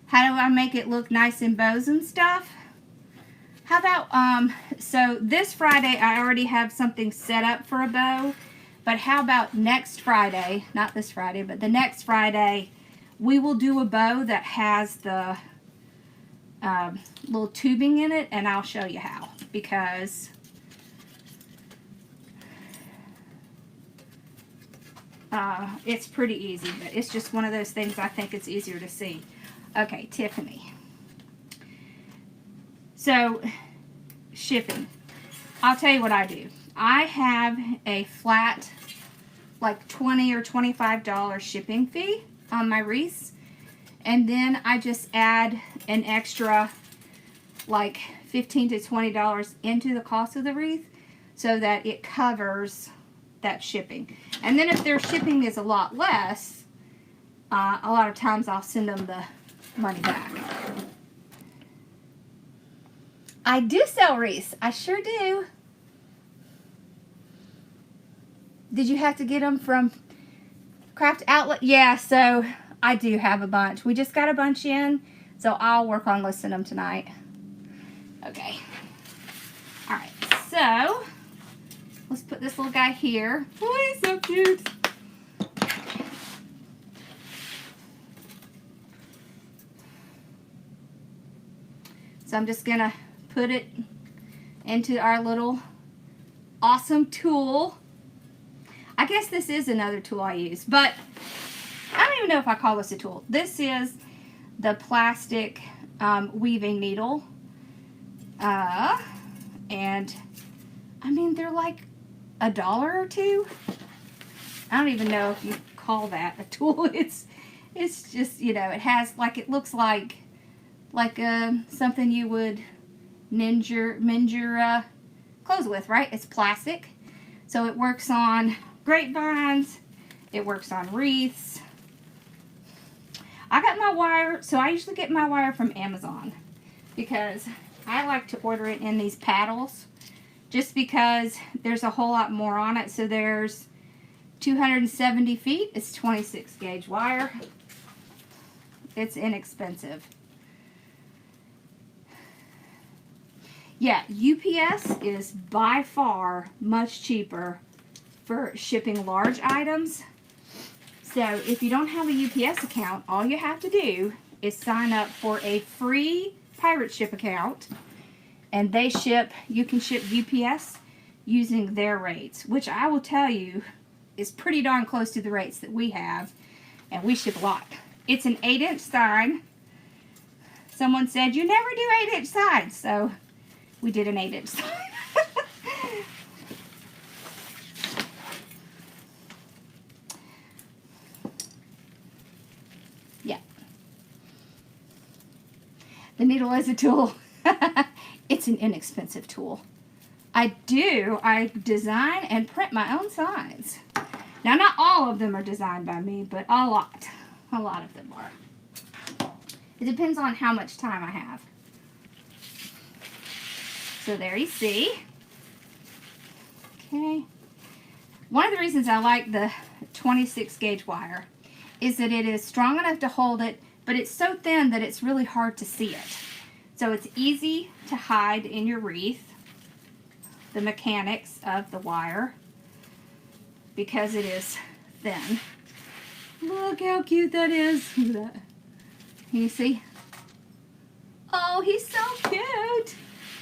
How do I make it look nice in bows and stuff? How about, so this Friday, I already have something set up for a bow. But how about next Friday, not this Friday, but the next Friday, we will do a bow that has the little tubing in it, and I'll show you how, because it's pretty easy, but it's just one of those things I think it's easier to see. Okay, Tiffany. So, shipping. I'll tell you what I do. I have a flat, like $20 or $25 shipping fee on my wreaths. And then I just add an extra, like $15 to $20 into the cost of the wreath so that it covers that shipping. And then if their shipping is a lot less, a lot of times I'll send them the money back. I do sell wreaths. I sure do. Did you have to get them from Craft Outlet? Yeah, so I do have a bunch. We just got a bunch in, so I'll work on listing them tonight. Okay. All right, so let's put this little guy here. Oh, he's so cute. So I'm just going to put it into our little awesome tool. I guess this is another tool I use, but I don't even know if I call this a tool. This is the plastic weaving needle. And I mean, they're like $1 or $2. I don't even know if you call that a tool. It's just, you know, it has like, it looks like something you would mend your clothes with, right? It's plastic. So it works on grapevines. It works on wreaths. I got my wire, so I usually get my wire from Amazon because I like to order it in these paddles just because there's a whole lot more on it. So there's 270 feet. It's 26 gauge wire. It's inexpensive. Yeah, UPS is by far much cheaper for shipping large items. So if you don't have a UPS account, all you have to do is sign up for a free pirate ship account, and they ship, you can ship UPS using their rates, which I will tell you is pretty darn close to the rates that we have, and we ship a lot. It's an 8-inch sign. Someone said, you never do 8-inch signs, so we did an 8-inch sign. Yeah. The needle is a tool. It's an inexpensive tool. I design and print my own signs. Now, not all of them are designed by me, but a lot. A lot of them are. It depends on how much time I have. So there you see. Okay. One of the reasons I like the 26 gauge wire is that it is strong enough to hold it, but it's so thin that it's really hard to see it. So it's easy to hide in your wreath, the mechanics of the wire, because it is thin. Look how cute that is. Look at that. Can you see? Oh, he's so cute.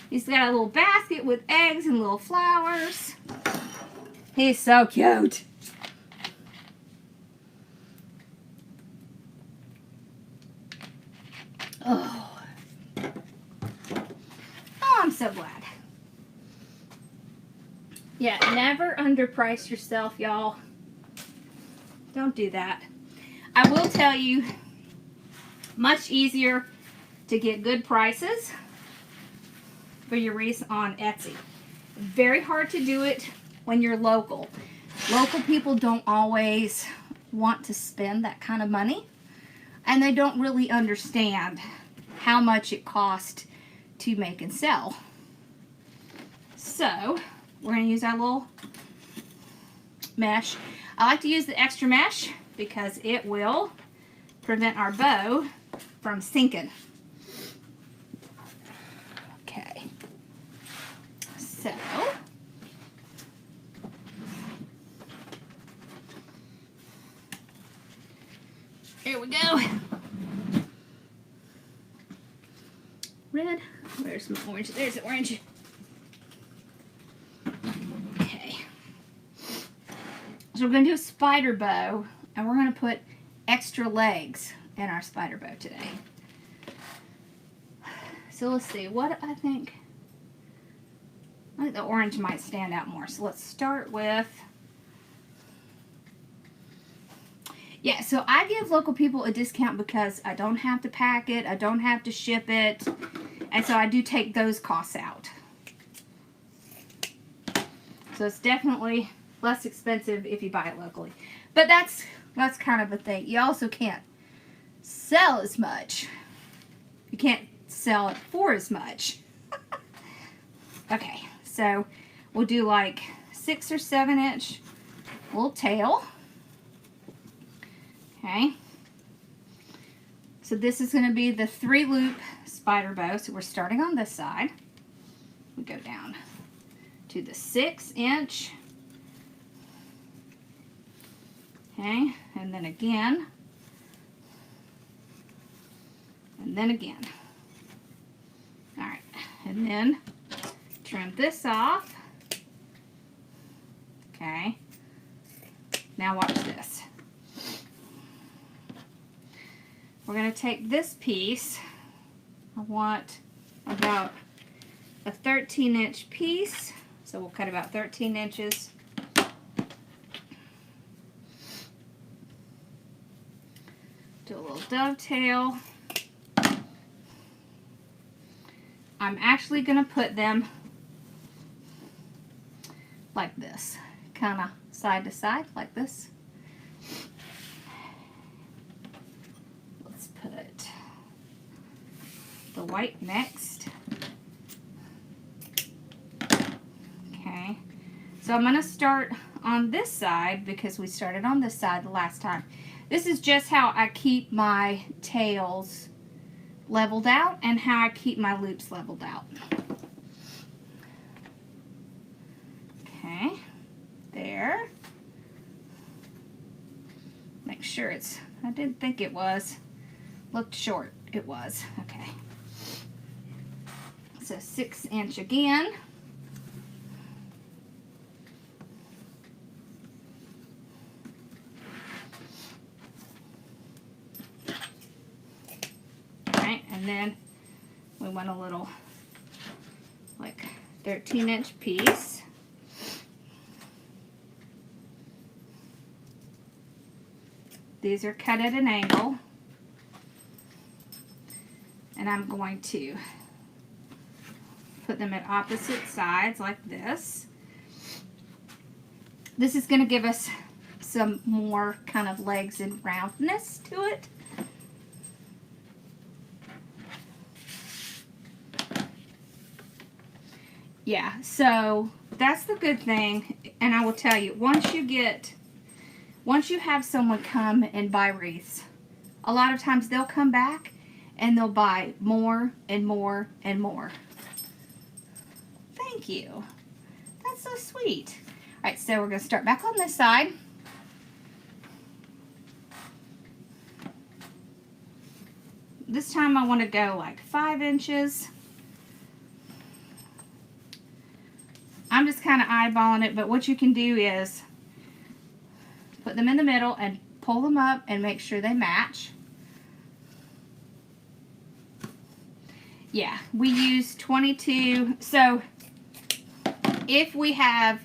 He's got a little basket with eggs and little flowers. He's so cute. Oh. Oh, I'm so glad. Yeah, never underprice yourself, y'all. Don't do that. I will tell you, much easier to get good prices for your wreaths on Etsy. Very hard to do it when you're local. Local people don't always want to spend that kind of money, and they don't really understand how much it costs to make and sell. So we're going to use our little mesh. I like to use the extra mesh because it will prevent our bow from sinking. Okay, so here we go. Red, where's my orange? There's the orange. Okay, so we're going to do a spider bow, and we're going to put extra legs in our spider bow today. So let's see, what I think the orange might stand out more. So let's start with, yeah, so I give local people a discount because I don't have to pack it, I don't have to ship it, and so I do take those costs out. So it's definitely less expensive if you buy it locally. But that's kind of a thing. You also can't sell as much. You can't sell it for as much. Okay, so we'll do like 6 or 7 inch little tail. Okay, so this is going to be the 3 loop spider bow. So we're starting on this side. We go down to the 6 inch. Okay, and then again, and then again. All right, and then trim this off. Okay, now watch this. We're going to take this piece. I want about a 13-inch piece, so we'll cut about 13 inches. Do a little dovetail. I'm actually going to put them like this, kind of side to side like this. Let's put the white next. Okay, so I'm going to start on this side because we started on this side the last time. This is just how I keep my tails leveled out and how I keep my loops leveled out. Okay, there. Make sure it's, I didn't think it was, looked short. It was. Okay. So 6 inch again. And then we want a little like 13-inch piece. These are cut at an angle, and I'm going to put them at opposite sides like this. This is going to give us some more kind of legs and roundness to it. Yeah, so that's the good thing. And I will tell you, once you have someone come and buy wreaths, a lot of times they'll come back and they'll buy more and more and more. Thank you. That's so sweet. All right, so we're going to start back on this side. This time I want to go like 5 inches. I'm just kind of eyeballing it, but what you can do is put them in the middle and pull them up and make sure they match. Yeah, we use 22. So if we have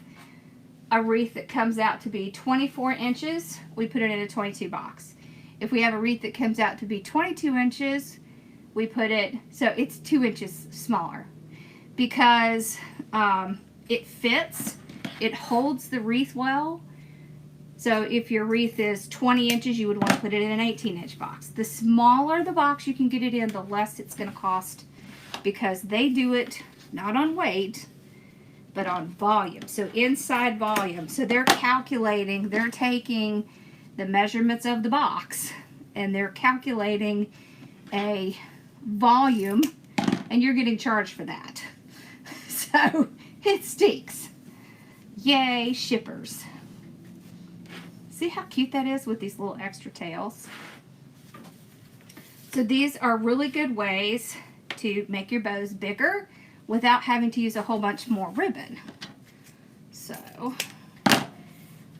a wreath that comes out to be 24 inches, we put it in a 22 box. If we have a wreath that comes out to be 22 inches, we put it, so it's 2 inches smaller, because it fits, it holds the wreath well. So if your wreath is 20 inches, you would want to put it in an 18-inch box. The smaller the box you can get it in, the less it's going to cost, because they do it not on weight, but on volume. So inside volume. So they're calculating, they're taking the measurements of the box and they're calculating a volume, and you're getting charged for that. So it stinks. Yay, shippers. See how cute that is with these little extra tails? So these are really good ways to make your bows bigger without having to use a whole bunch more ribbon. So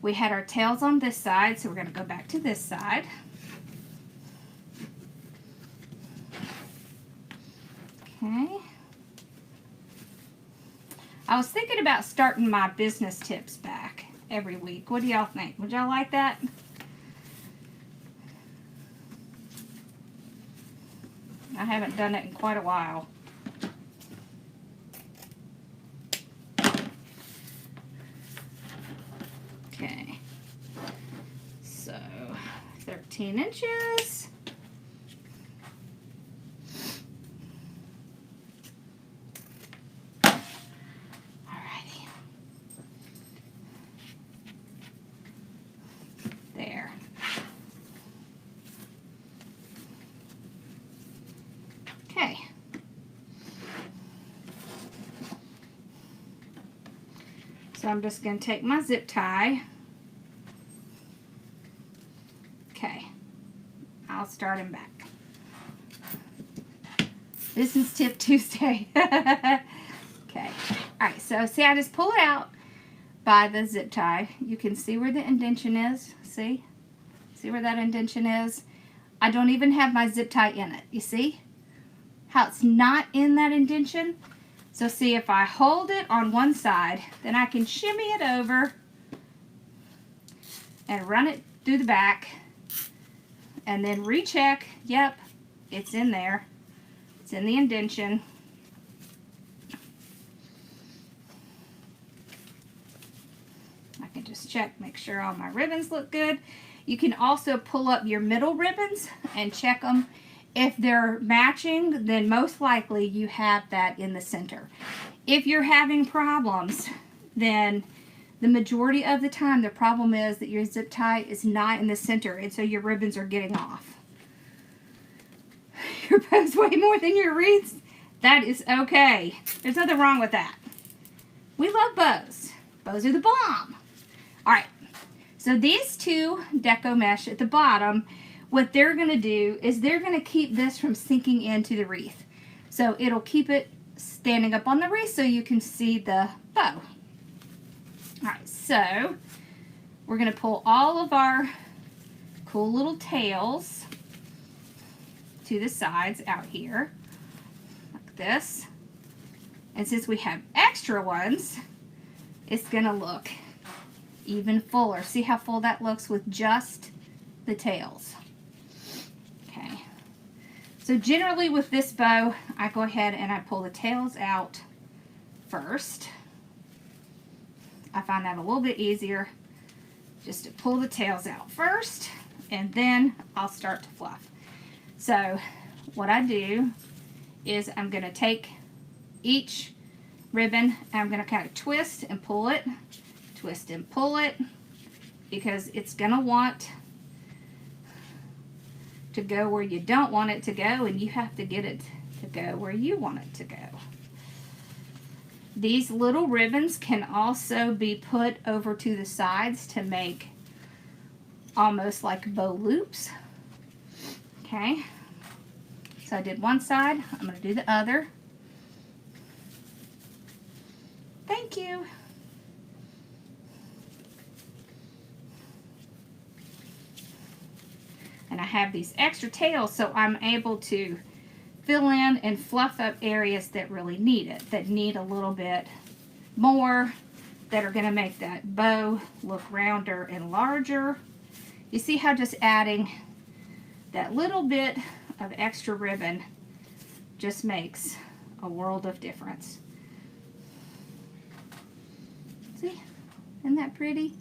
we had our tails on this side, so we're going to go back to this side. Okay. I was thinking about starting my business tips back every week. What do y'all think? Would y'all like that? I haven't done it in quite a while. Okay. So, 13 inches. Alrighty. There. Okay. So I'm just going to take my zip tie. Okay. I'll start him back. Business tip Tuesday. Okay. Alright, so see, I just pull it out by the zip tie. You can see where the indentation is. See? See where that indentation is? I don't even have my zip tie in it. You see how it's not in that indentation? So see, if I hold it on one side, then I can shimmy it over and run it through the back and then recheck. Yep, it's in there. It's in the indentation. I can just check, make sure all my ribbons look good. You can also pull up your middle ribbons and check them. If they're matching, then most likely you have that in the center. If you're having problems, then the majority of the time the problem is that your zip tie is not in the center, and so your ribbons are getting off. Your bow's way more than your wreaths. That is okay. There's nothing wrong with that. We love bows. Bows are the bomb. Alright, so these two deco mesh at the bottom, what they're going to do is they're going to keep this from sinking into the wreath. So it'll keep it standing up on the wreath so you can see the bow. Alright, so we're going to pull all of our cool little tails to the sides out here, like this. And since we have extra ones, it's going to look even fuller. See how full that looks with just the tails. Okay. So generally with this bow, I go ahead and I pull the tails out first. I find that a little bit easier just to pull the tails out first, and then I'll start to fluff. So what I do is I'm going to take each ribbon. I'm going to kind of twist and pull it, twist and pull it, because it's going to want to go where you don't want it to go, and you have to get it to go where you want it to go. These little ribbons can also be put over to the sides to make almost like bow loops. Okay, so I did one side, I'm going to do the other. Thank you. And I have these extra tails, so I'm able to fill in and fluff up areas that really need it, that need a little bit more, that are going to make that bow look rounder and larger. You see how just adding that little bit of extra ribbon just makes a world of difference. See? Isn't that pretty?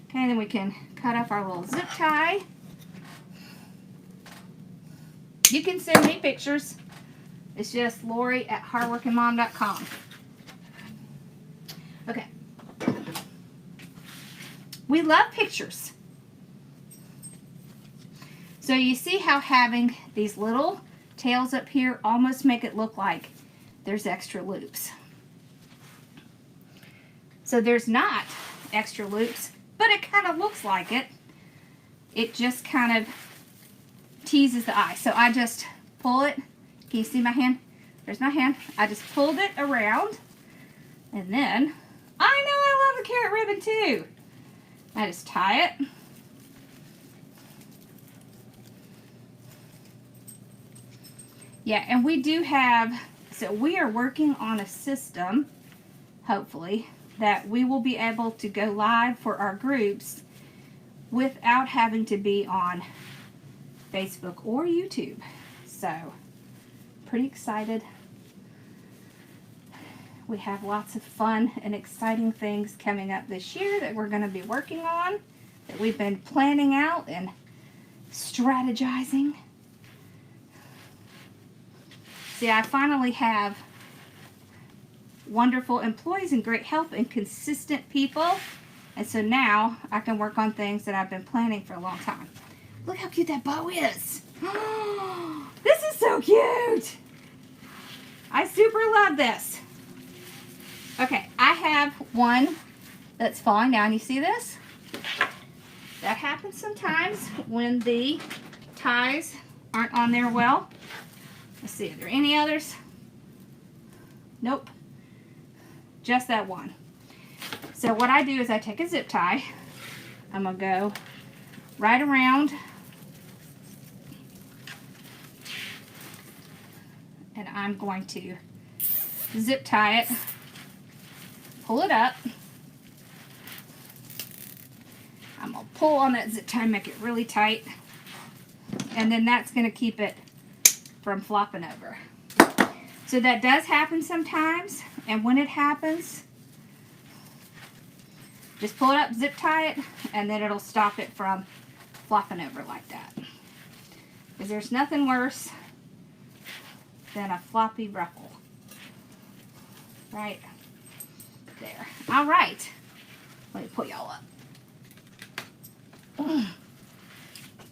Okay, then we can cut up our little zip tie. You can send me pictures. It's just Lori@hardworkingmom.com. Okay. We love pictures. So you see how having these little tails up here almost make it look like there's extra loops. So there's not extra loops, but it kind of looks like it. It just kind of teases the eye. So I just pull it. Can you see my hand? There's my hand. I just pulled it around, and then I know I love the carrot ribbon too. I just tie it. Yeah, and we do have, so we are working on a system, hopefully, that we will be able to go live for our groups without having to be on Facebook or YouTube. So, pretty excited. We have lots of fun and exciting things coming up this year that we're going to be working on, that we've been planning out and strategizing. See, I finally have wonderful employees and great help and consistent people, and so now I can work on things that I've been planning for a long time. Look how cute that bow is. This is so cute. I super love this. Okay, I have one that's falling down. You see this? That happens sometimes when the ties aren't on there well. Let's see, are there any others? Nope. Just that one. So what I do is I take a zip tie. I'm going to go right around, and I'm going to zip tie it, pull it up. I'm going to pull on that zip tie, make it really tight, and then that's going to keep it from flopping over. So that does happen sometimes, and when it happens, just pull it up, zip tie it, and then it'll stop it from flopping over like that. Because there's nothing worse than a floppy ruffle. Right there. All right. Let me pull y'all up.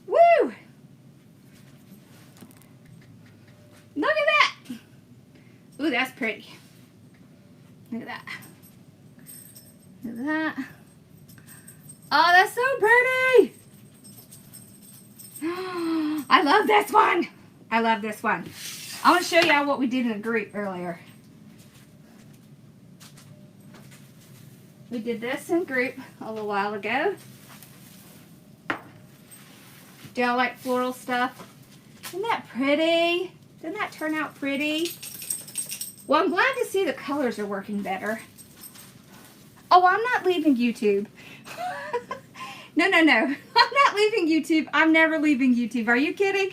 Woo! Look at that! Ooh, that's pretty. Look at that. Look at that. Oh, that's so pretty! I love this one. I love this one. I want to show y'all what we did in a group earlier. We did this in group a little while ago. Do y'all like floral stuff? Isn't that pretty? Didn't that turn out pretty? Well, I'm glad to see the colors are working better. Oh, I'm not leaving YouTube. No. I'm not leaving YouTube. I'm never leaving YouTube. Are you kidding?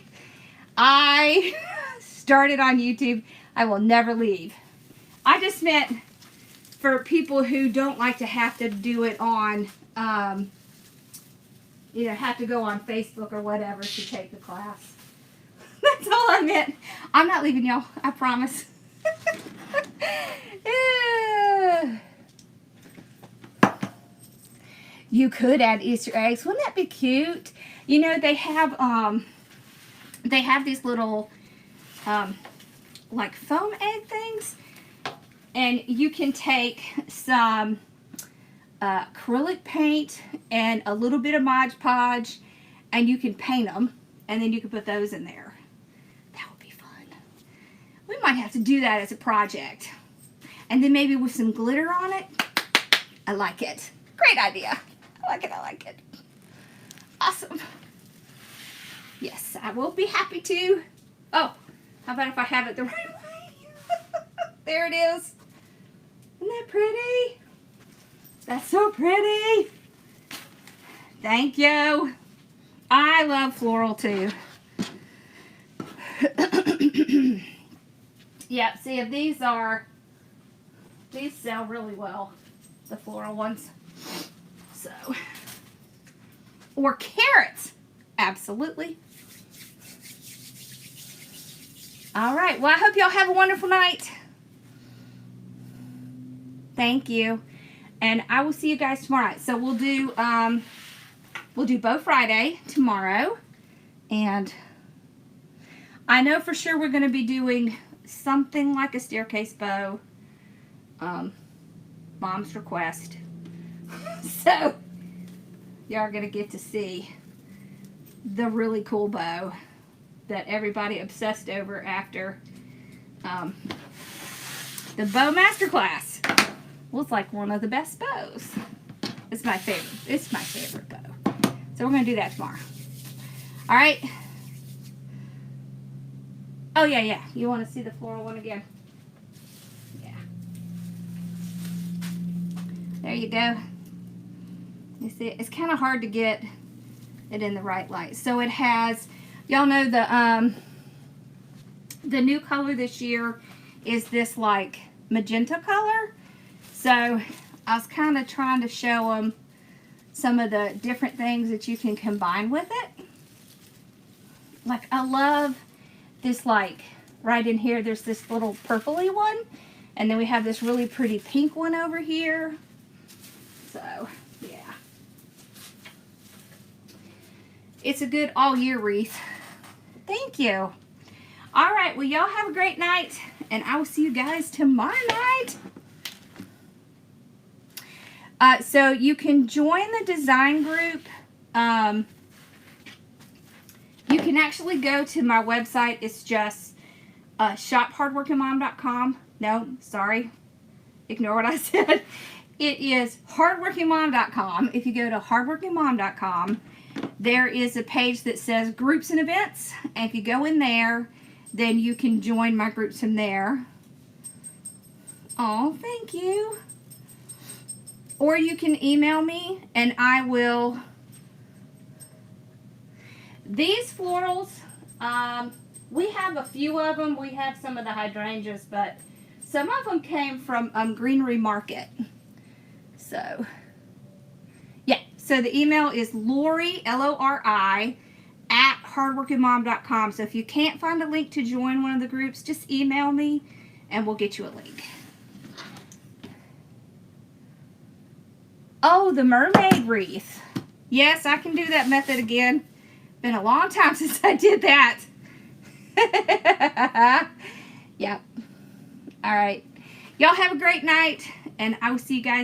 I started on YouTube. I will never leave. I just meant for people who don't like to have to do it on, you know, have to go on Facebook or whatever to take the class. That's all I meant. I'm not leaving y'all. I promise. You could add Easter eggs. Wouldn't that be cute? You know, they have these little like foam egg things, and you can take some acrylic paint and a little bit of Mod Podge, and you can paint them, and then you can put those in there. That would be fun. We might have to do that as a project. And then maybe with some glitter on it. I like it. Great idea. I like it. I like it. Awesome. Yes, I will be happy to. Oh, how about if I have it the right way? There it is. Isn't that pretty? That's so pretty. Thank you. I love floral too. Yeah, see, if these sell really well, the floral ones. So, or carrots. Absolutely. All right. Well, I hope y'all have a wonderful night. Thank you. And I will see you guys tomorrow night. So we'll do Bow Friday tomorrow. And I know for sure we're going to be doing something like a staircase bow. Mom's request. So y'all are going to get to see the really cool bow that everybody obsessed over after the bow masterclass. Well, it's like one of the best bows. It's my favorite. It's my favorite bow. So we're going to do that tomorrow. All right. Oh, yeah. You want to see the floral one again? Yeah. There you go. You see, it's kind of hard to get it in the right light. So it has, y'all know the new color this year is this like magenta color. So I was kind of trying to show them some of the different things that you can combine with it. Like I love this, like right in here there's this little purpley one, and then we have this really pretty pink one over here. So yeah, it's a good all year wreath. Thank you. All right, well y'all have a great night, and I will see you guys tomorrow night. So you can join the design group. You can actually go to my website. It's just shophardworkingmom.com. No, sorry. Ignore what I said. It is hardworkingmom.com. If you go to hardworkingmom.com, there is a page that says groups and events. And if you go in there, then you can join my groups from there. Oh, thank you. Or you can email me and I will. These florals, we have a few of them. We have some of the hydrangeas, but some of them came from Greenery Market. So, yeah. So the email is Lori, Lori, at hardworkingmom.com. So if you can't find a link to join one of the groups, just email me and we'll get you a link. Oh, the mermaid wreath. Yes, I can do that method again. Been a long time since I did that. Yep. All right. Y'all have a great night, and I will see you guys